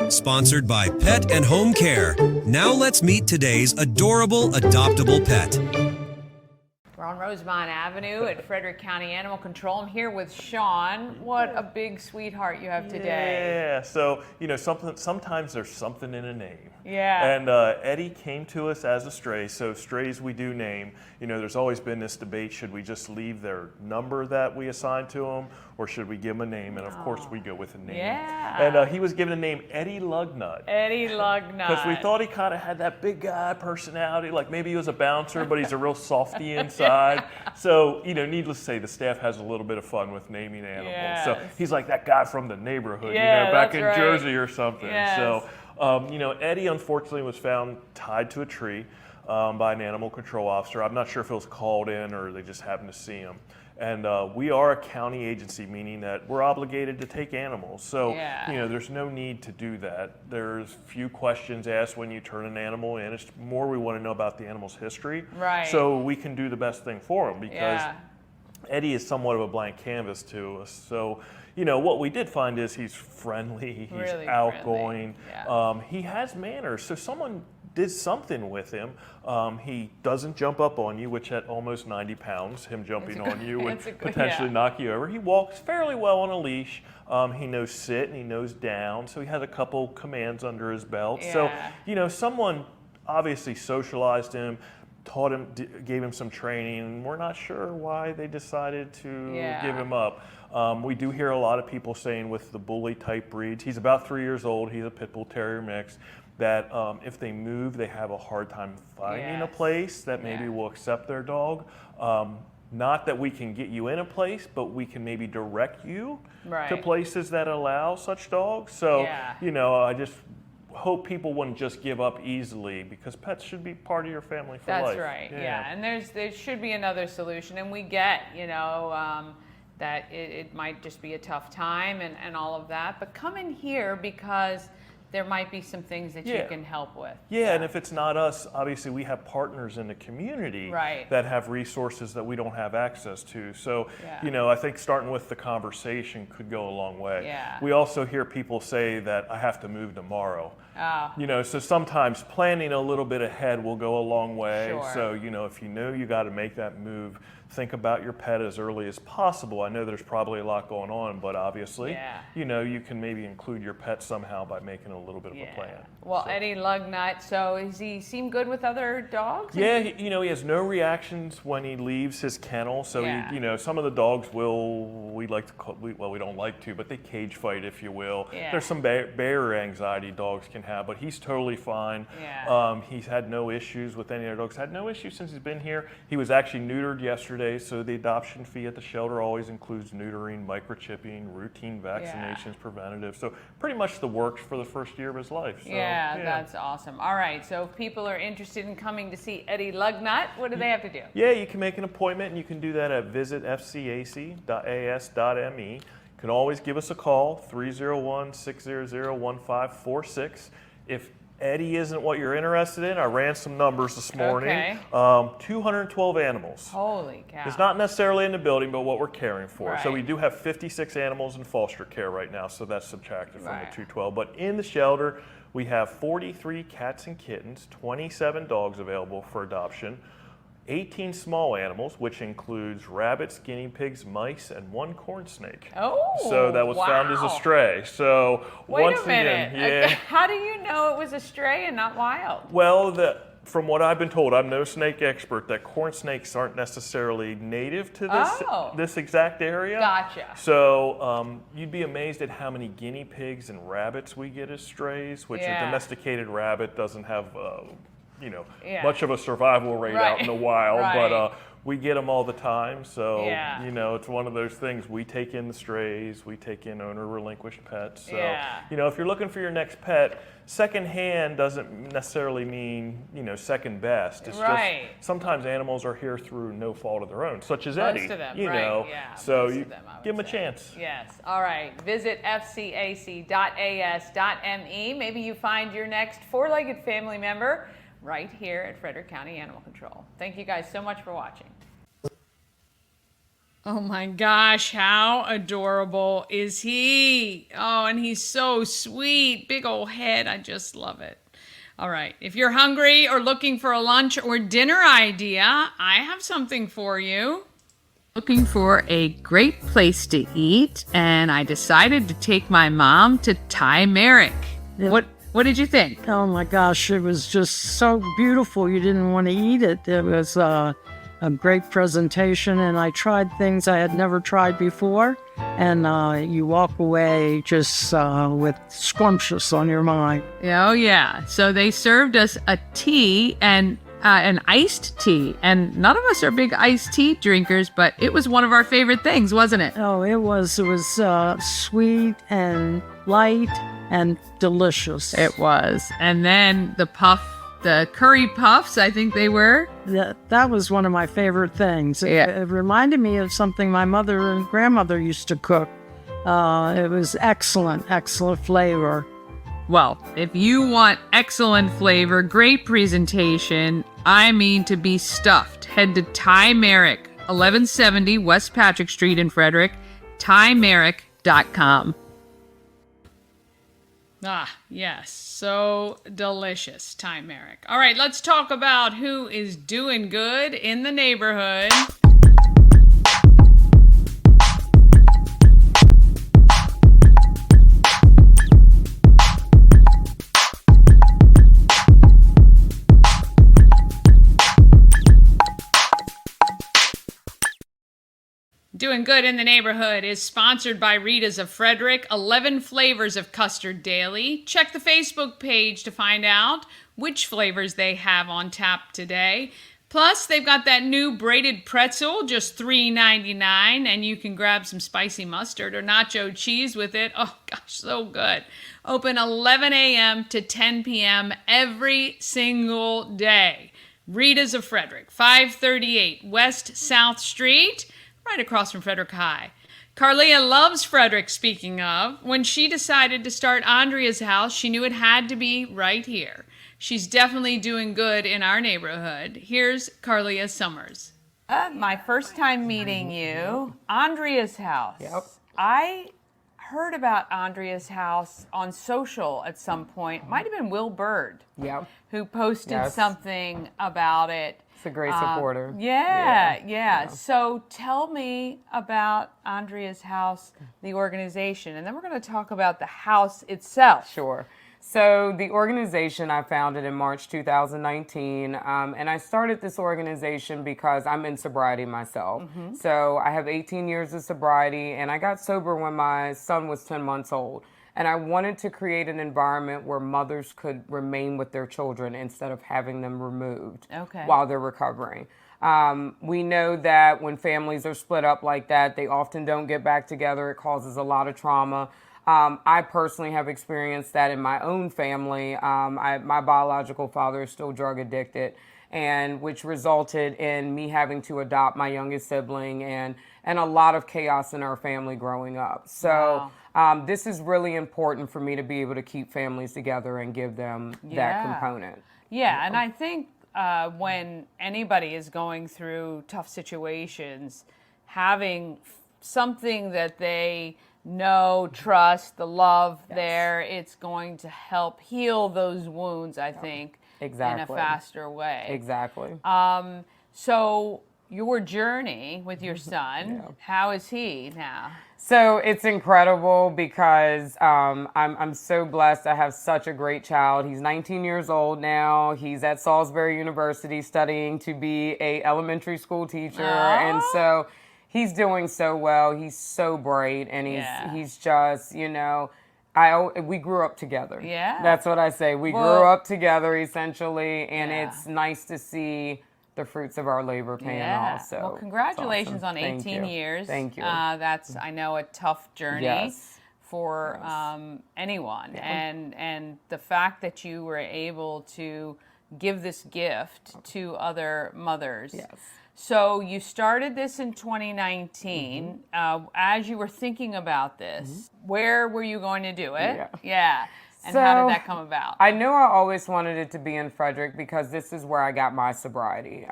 J: Sponsored by Pet and Home Care. Now let's meet today's adorable adoptable pet.
A: We're on Rosemont Avenue at Frederick County Animal Control. I'm here with Sean. What a big sweetheart you have today.
K: Yeah, so, sometimes there's something in a name.
A: Yeah.
K: And Eddie came to us as a stray, so strays we do name. There's always been this debate, should we just leave their number that we assigned to them, or should we give them a name? And of course we go with a name.
A: Yeah.
K: And he was given a name Eddie Lugnut.
A: Eddie Lugnut.
K: Because we thought he kind of had that big guy personality, like maybe he was a bouncer, but he's a real softy inside. So, needless to say, the staff has a little bit of fun with naming animals.
A: Yes.
K: So he's like that guy from the neighborhood,
A: Yeah,
K: back in
A: that's right.
K: Jersey or something.
A: Yes.
K: So, Eddie unfortunately was found tied to a tree by an animal control officer. I'm not sure if it was called in or they just happened to see him. And we are a county agency, meaning that we're obligated to take animals. So, there's no need to do that. There's few questions asked when you turn an animal in. It's more we want to know about the animal's history.
A: Right.
K: So we can do the best thing for him because Eddie is somewhat of a blank canvas to us. So, what we did find is he's friendly, he's
A: really
K: outgoing,
A: friendly.
K: he has manners. So someone did something with him. He doesn't jump up on you, which at almost 90 pounds, him jumping on you would potentially knock you over. He walks fairly well on a leash. He knows sit and he knows down. So he has a couple commands under his belt. So, someone obviously socialized him, taught him, gave him some training, and we're not sure why they decided to give him up. We do hear a lot of people saying with the bully type breeds, he's about 3 years old, he's a pit bull terrier mix, that if they move, they have a hard time finding a place that maybe will accept their dog. Not that we can get you in a place, but we can maybe direct you to places that allow such dogs. So, I just hope people wouldn't just give up easily because pets should be part of your family for life.
A: That's right, and there should be another solution, and we get, that it might just be a tough time and all of that, but come in here because there might be some things that you can help with.
K: And if it's not us, obviously we have partners in the community that have resources that we don't have access to. So, I think starting with the conversation could go a long way. We also hear people say that I have to move tomorrow.
A: Oh.
K: So sometimes planning a little bit ahead will go a long way.
A: Sure.
K: So, if you know you got to make that move, think about your pet as early as possible. I know there's probably a lot going on, but obviously, you can maybe include your pet somehow by making a little bit of a plan.
A: Well, Eddie Lugnut, so does he seem good with other dogs?
K: Yeah, he has no reactions when he leaves his kennel. So, some of the dogs we don't like to, but they cage fight, if you will.
A: Yeah.
K: There's some barrier anxiety dogs can have, but he's totally fine.
A: Yeah.
K: He's had no issues with any other dogs. Had no issues since he's been here. He was actually neutered yesterday, so the adoption fee at the shelter always includes neutering, microchipping, routine vaccinations, preventative. So pretty much the works for the first year of his life. So,
A: yeah, that's awesome. All right, so if people are interested in coming to see Eddie Lugnut, what do they have to do?
K: Yeah, you can make an appointment, and you can do that at visitfcac.as.me. You can always give us a call, 301-600-1546. If Eddie isn't what you're interested in, I ran some numbers this morning.
A: Okay.
K: 212 animals.
A: Holy cow.
K: It's not necessarily in the building, but what we're caring for.
A: Right.
K: So we do have 56 animals in foster care right now, so that's subtracted from
A: Right.
K: the 212. But in the shelter, we have 43 cats and kittens, 27 dogs available for adoption, 18 small animals, which includes rabbits, guinea pigs, mice, and 1 corn snake.
A: Oh,
K: so that was found as a stray. So
A: wait
K: once
A: a minute.
K: again,
A: How do you know it was a stray and not wild?
K: Well, from what I've been told, I'm no snake expert, that corn snakes aren't necessarily native to this exact area.
A: Gotcha.
K: So you'd be amazed at how many guinea pigs and rabbits we get as strays, which a domesticated rabbit doesn't have much of a survival rate out in the wild, but we get them all the time. So, it's one of those things. We take in the strays, we take in owner relinquished pets. So, if you're looking for your next pet, second hand doesn't necessarily mean, second best. It's just sometimes animals are here through no fault of their own, such as Eddie.
A: Most of them,
K: So
A: most
K: you
A: of them,
K: give them a chance.
A: Yes. All right. Visit fcac.as.me. Maybe you find your next four-legged family member right here at Frederick County Animal Control. Thank you guys so much for watching. Oh my gosh, how adorable is he? Oh, and he's so sweet. Big old head. I just love it. All right. If you're hungry or looking for a lunch or dinner idea, I have something for you. Looking for a great place to eat, and I decided to take my mom to Thai Merrick.
L: Yeah.
A: What did you think?
L: Oh my gosh, it was just so beautiful. You didn't want to eat it. It was a great presentation, and I tried things I had never tried before. And you walk away just with scrumptious on your mind.
A: Oh yeah. So they served us a tea and an iced tea, and none of us are big iced tea drinkers, but it was one of our favorite things, wasn't it?
L: Oh, it was. It was sweet and light and delicious.
A: It was. And then the curry puffs, I think they were.
L: That was one of my favorite things. It reminded me of something my mother and grandmother used to cook. It was excellent flavor.
A: Well, if you want excellent flavor, great presentation, to be stuffed, head to Thai Merrick, 1170 West Patrick Street in Frederick, thaimerrick.com. Ah, yes, so delicious, Thai Merrick. All right, let's talk about who is doing good in the neighborhood. Doing Good in the Neighborhood is sponsored by Rita's of Frederick, 11 flavors of custard daily. Check the Facebook page to find out which flavors they have on tap today. Plus, they've got that new braided pretzel, just $3.99, and you can grab some spicy mustard or nacho cheese with it. Oh, gosh, so good. Open 11 a.m. to 10 p.m. every single day. Rita's of Frederick, 538 West South Street, right across from Frederick High. Carleah loves Frederick, speaking of. When she decided to start Andrea's house, she knew it had to be right here. She's definitely doing good in our neighborhood. Here's Carleah Summers.
M: My first time meeting you, Andrea's house.
N: Yep.
M: I
A: heard about Andrea's house on social at some point. Might have been Will Bird.
M: Yep.
A: Who posted something about it.
M: It's a great supporter.
A: Yeah. So tell me about Andrea's house, the organization, and then we're going to talk about the house itself.
M: Sure. So the organization I founded in March 2019, and I started this organization because I'm in sobriety myself. So I have 18 years of sobriety, and I got sober when my son was 10 months old. And I wanted to create an environment where mothers could remain with their children instead of having them removed while they're recovering. We know that when families are split up like that, they often don't get back together. It causes a lot of trauma. I personally have experienced that in my own family. My biological father is still drug addicted, and which resulted in me having to adopt my youngest sibling and a lot of chaos in our family growing up. So this is really important for me to be able to keep families together and give them that component.
A: Yeah, and I think when anybody is going through tough situations, having something that they know, trust, the love there, it's going to help heal those wounds, I think, in a faster way.
M: Exactly.
A: So your journey with your son, how is he now?
M: So it's incredible because I'm so blessed. I have such a great child. He's 19 years old now. He's at Salisbury University studying to be a elementary school teacher. And so he's doing so well. He's so bright, and he's just, you know, we grew up together.
A: Yeah.
M: That's what I say. We grew up together essentially, and it's nice to see the fruits of our labor paying off. So
A: well, congratulations
M: awesome.
A: on 18 years.
M: Thank you.
A: That's, I know, a tough journey for anyone. And the fact that you were able to give this gift to other mothers. So you started this in 2019. As you were thinking about this, where were you going to do it? And how did that come about?
M: I knew I always wanted it to be in Frederick because this is where I got my sobriety.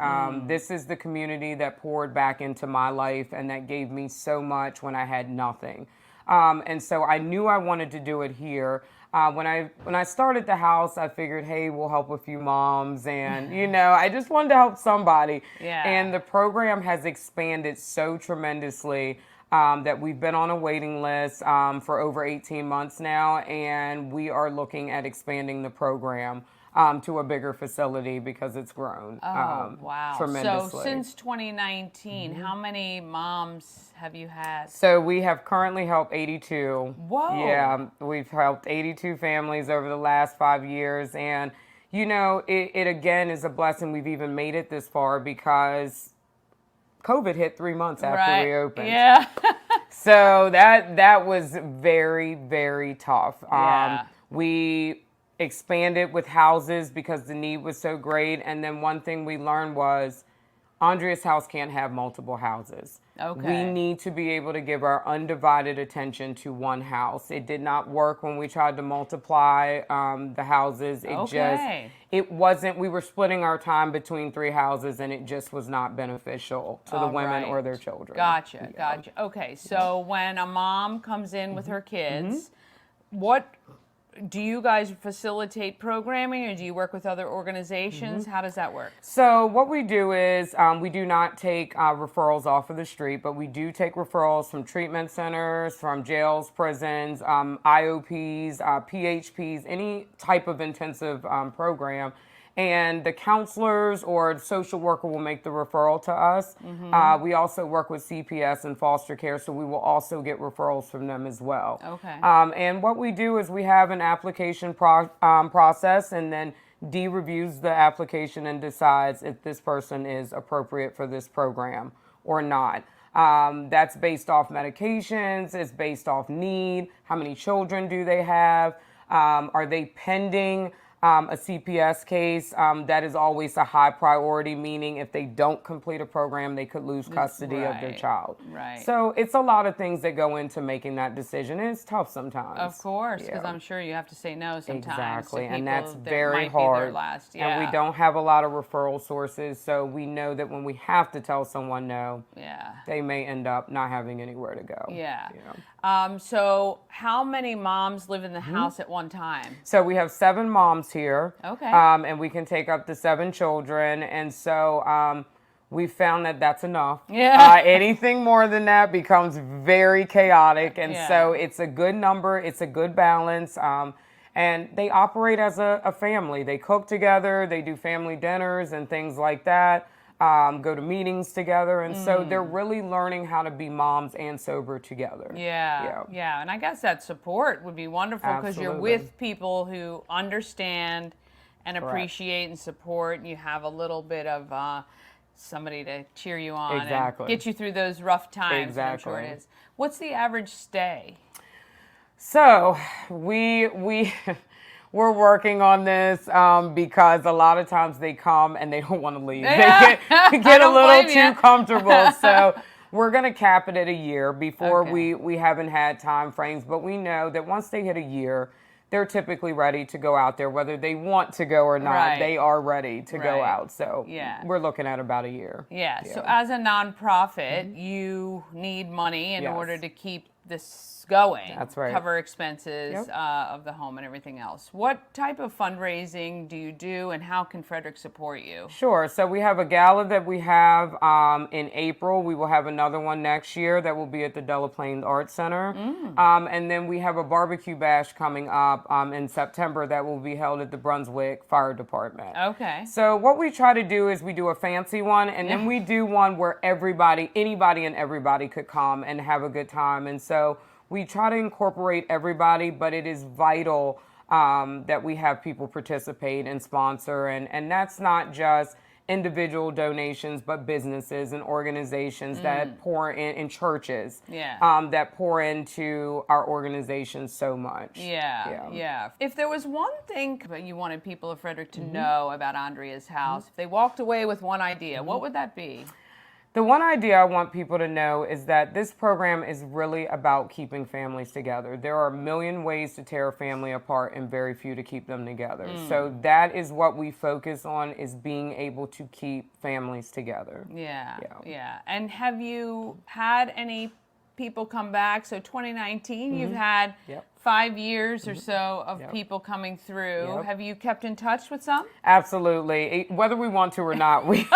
M: This is the community that poured back into my life and that gave me so much when I had nothing. And so I knew I wanted to do it here. When I started the house, I figured, hey, we'll help a few moms, and you know, I just wanted to help somebody. And the program has expanded so tremendously that we've been on a waiting list for over 18 months now, and we are looking at expanding the program to a bigger facility because it's grown tremendously.
A: So since 2019, how many moms have you had?
M: So we have currently helped 82.
A: Whoa.
M: Yeah, we've helped 82 families over the last 5 years. And, you know, it again is a blessing we've even made it this far because COVID hit 3 months after we opened. So that was very, very tough. We expanded with houses because the need was so great. And then one thing we learned was Andrea's house can't have multiple houses. We need to be able to give our undivided attention to one house. It did not work when we tried to multiply the houses. It wasn't, we were splitting our time between 3 houses, and it just was not beneficial to the women or their children.
A: Gotcha. Okay, so when a mom comes in with her kids, what do you guys facilitate programming, or do you work with other organizations? How does that work?
M: So what we do is we do not take referrals off of the street, but we do take referrals from treatment centers, from jails, prisons, IOPs, PHPs, any type of intensive program. And the counselors or the social worker will make the referral to us. We also work with CPS and foster care, so we will also get referrals from them as well. And what we do is we have an application process, and then D reviews the application and decides if this person is appropriate for this program or not. That's based off medications, it's based off need, how many children do they have, are they pending a CPS case. That is always a high priority, meaning if they don't complete a program, they could lose custody of their child. So it's a lot of things that go into making that decision, and it's tough sometimes.
A: Of course, because I'm sure you have to say no sometimes.
M: Exactly,
A: to
M: and that's
A: that
M: very
A: might be their
M: hard.
A: last.
M: And we don't have a lot of referral sources, so we know that when we have to tell someone no, they may end up not having anywhere to go.
A: So how many moms live in the house at one time?
M: So we have 7 moms here.
A: Okay.
M: And we can take up to 7 children. And so we found that that's enough.
A: Yeah.
M: Anything more than that becomes very chaotic. And
A: Yeah.
M: so it's a good number. It's a good balance. And they operate as a family. They cook together. They do family dinners and things like that. Go to meetings together. And so they're really learning how to be moms and sober together.
A: Yeah. And I guess that support would be wonderful because you're
M: Absolutely.
A: with people who understand and appreciate and support. And you have a little bit of somebody to cheer you on
M: Exactly.
A: and get you through those rough times.
M: Exactly.
A: I'm sure it is. What's the average stay?
M: So we're working on this because a lot of times they come and they don't want to leave.
A: Yeah.
M: They get a
A: don't
M: little
A: blame
M: too
A: ya.
M: comfortable. So we're going to cap it at a year before
A: Okay.
M: we haven't had time frames. But we know that once they hit a year, they're typically ready to go out there. Whether they want to go or not,
A: Right.
M: they are ready to go
A: Right.
M: out. So
A: Yeah.
M: we're looking at about a year.
A: Yeah. So as a nonprofit, you need money in
M: Yes.
A: order to keep this going.
M: That's right.
A: Cover expenses
M: Yep.
A: of the home and everything else. What type of fundraising do you do, and how can Frederick support you?
M: Sure. So we have a gala that we have in April. We will have another one next year that will be at the Delaplane Arts Center. And then we have a barbecue bash coming up in September that will be held at the Brunswick Fire Department.
A: Okay.
M: So what we try to do is we do a fancy one, and then we do one where anybody and everybody could come and have a good time. And so we try to incorporate everybody, but it is vital that we have people participate and sponsor. And that's not just individual donations, but businesses and organizations that pour in churches that pour into our organization so much.
A: Yeah. If there was one thing you wanted people of Frederick to know about Andrea's house, if they walked away with one idea, what would that be?
M: The one idea I want people to know is that this program is really about keeping families together. There are a million ways to tear a family apart and very few to keep them together. So that is what we focus on, is being able to keep families together.
A: Yeah. And have you had any people come back? So 2019, you've had 5 years or so of people coming through. Have you kept in touch with some?
M: Absolutely. Whether we want to or not, we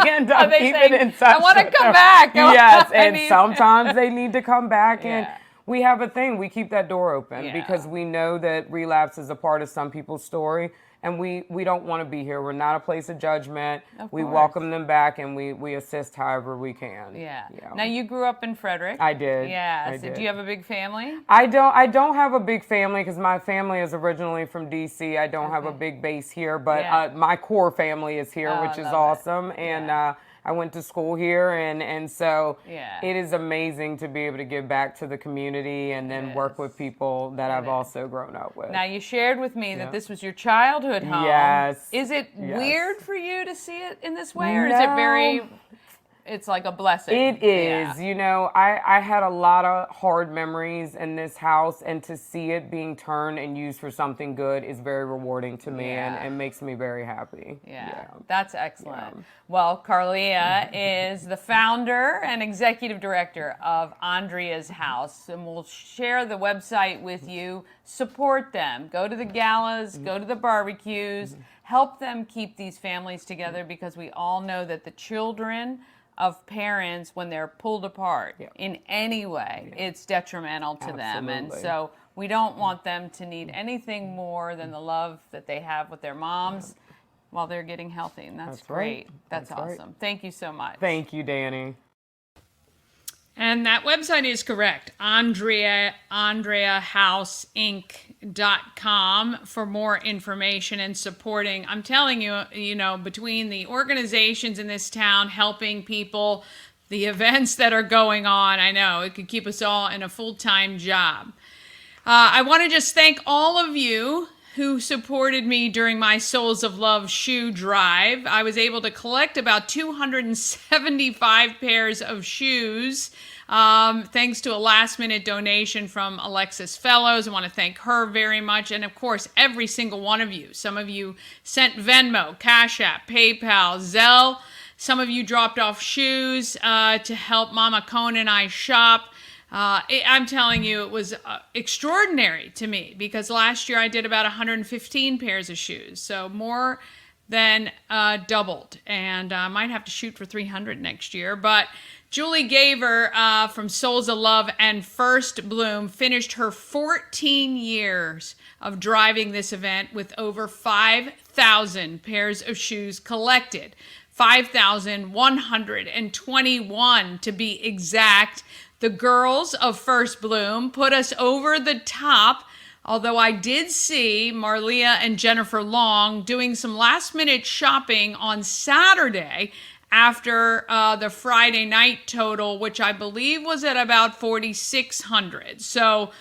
M: end up
A: they
M: keeping
A: saying,
M: in touch.
A: I want to
M: with
A: come
M: them.
A: back.
M: Yes, and
A: I mean-
M: sometimes they need to come back.
A: Yeah.
M: And we have a thing. We keep that door open
A: Yeah.
M: because we know that relapse is a part of some people's story. And we don't want to be here. We're not a place of judgment.
A: Of
M: We
A: course.
M: welcome them back, and we assist however we can.
A: Yeah. Now you grew up in Frederick.
M: I did.
A: Yeah.
M: I
A: So
M: did.
A: do you have a big family?
M: I don't have a big family because my family is originally from DC. I don't have a big base here, but
A: Yeah.
M: my core family is here,
A: Oh,
M: which
A: I
M: is
A: love it.
M: awesome. And I went to school here, and so
A: Yeah.
M: it is amazing to be able to give back to the community and then work with people that I've also grown up with.
A: Now you shared with me that this was your childhood home.
M: Yes.
A: Is it
M: Yes.
A: weird for you to see it in this way, or is it very? It's like a blessing.
M: It is.
A: Yeah.
M: You know, I had a lot of hard memories in this house, and to see it being turned and used for something good is very rewarding to me and makes me very happy.
A: Yeah, that's excellent. Well, Carleah is the founder and executive director of Andrea's House, and we'll share the website with you. Support them. Go to the galas, go to the barbecues, help them keep these families together, because we all know that the children of parents, when they're pulled apart in any way, it's detrimental to them. And
M: Absolutely.
A: so we don't want them to need anything more than the love that they have with their moms while they're getting healthy. And that's
M: That's right.
A: great. That's
M: That's right.
A: awesome. Thank you so much.
M: Thank you, Dani.
A: And that website is correct, AndreaHouseInc.com, for more information and supporting. I'm telling you, between the organizations in this town helping people, the events that are going on, I know it could keep us all in a full-time job. I want to just thank all of you who supported me during my Souls of Love shoe drive. I was able to collect about 275 pairs of shoes, thanks to a last-minute donation from Alexis Fellows. I want to thank her very much. And, of course, every single one of you. Some of you sent Venmo, Cash App, PayPal, Zelle. Some of you dropped off shoes to help Mama Cone and I shop. I'm telling you, it was extraordinary to me because last year I did about 115 pairs of shoes. So more than doubled. And I might have to shoot for 300 next year. But Julie Gaver from Souls of Love and First Bloom finished her 14 years of driving this event with over 5,000 pairs of shoes collected. 5,121 to be exact. The girls of First Bloom put us over the top, although I did see Marleah and Jennifer Long doing some last-minute shopping on Saturday after the Friday night total, which I believe was at about 4,600. So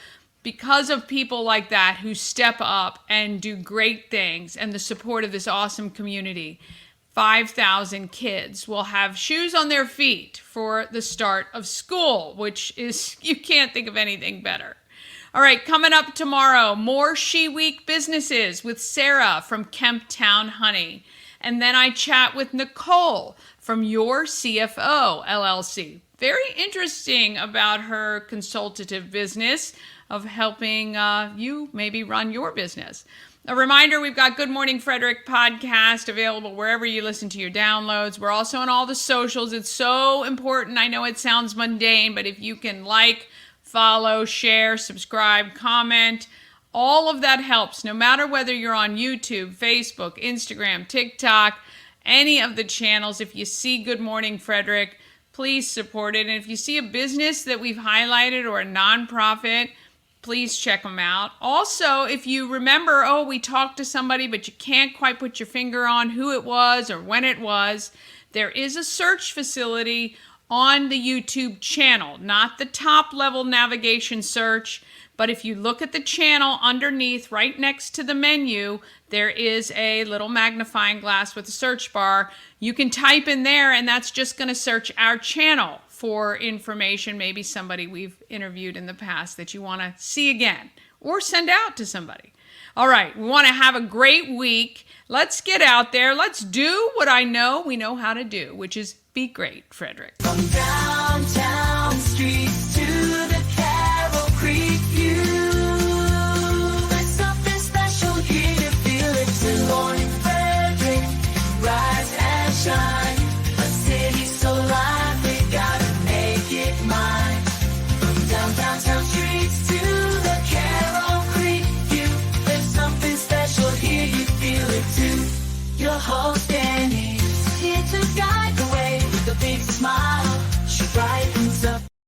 A: because of people like that who step up and do great things and the support of this awesome community, 5,000 kids will have shoes on their feet for the start of school, which is, you can't think of anything better. All right, coming up tomorrow, more She Week businesses with Sarah from Kemptown Honey. And then I chat with Nicole from Your CFO LLC. Very interesting about her consultative business of helping you maybe run your business. A reminder, we've got Good Morning Frederick podcast available wherever you listen to your downloads. We're also on all the socials. It's so important. I know it sounds mundane, but if you can like, follow, share, subscribe, comment, all of that helps. No matter whether you're on YouTube, Facebook, Instagram, TikTok, any of the channels, if you see Good Morning Frederick, please support it. And if you see a business that we've highlighted or a nonprofit, please check them out. Also, if you remember, we talked to somebody, but you can't quite put your finger on who it was or when it was, there is a search facility on the YouTube channel, not the top level navigation search, but if you look at the channel underneath, right next to the menu, there is a little magnifying glass with a search bar. You can type in there, and that's just going to search our channel for information, maybe somebody we've interviewed in the past that you want to see again or send out to somebody. All right, we want to have a great week. Let's get out there. Let's do what I know we know how to do, which is be great, Frederick.
E: From downtown streets to the Carroll Creek view, there's something special here, you feel it. Good morning, Frederick, rise and shine. A city so lively, gotta make it mine. From downtown streets to the Carroll Creek view, there's something special here, you feel it too. Your whole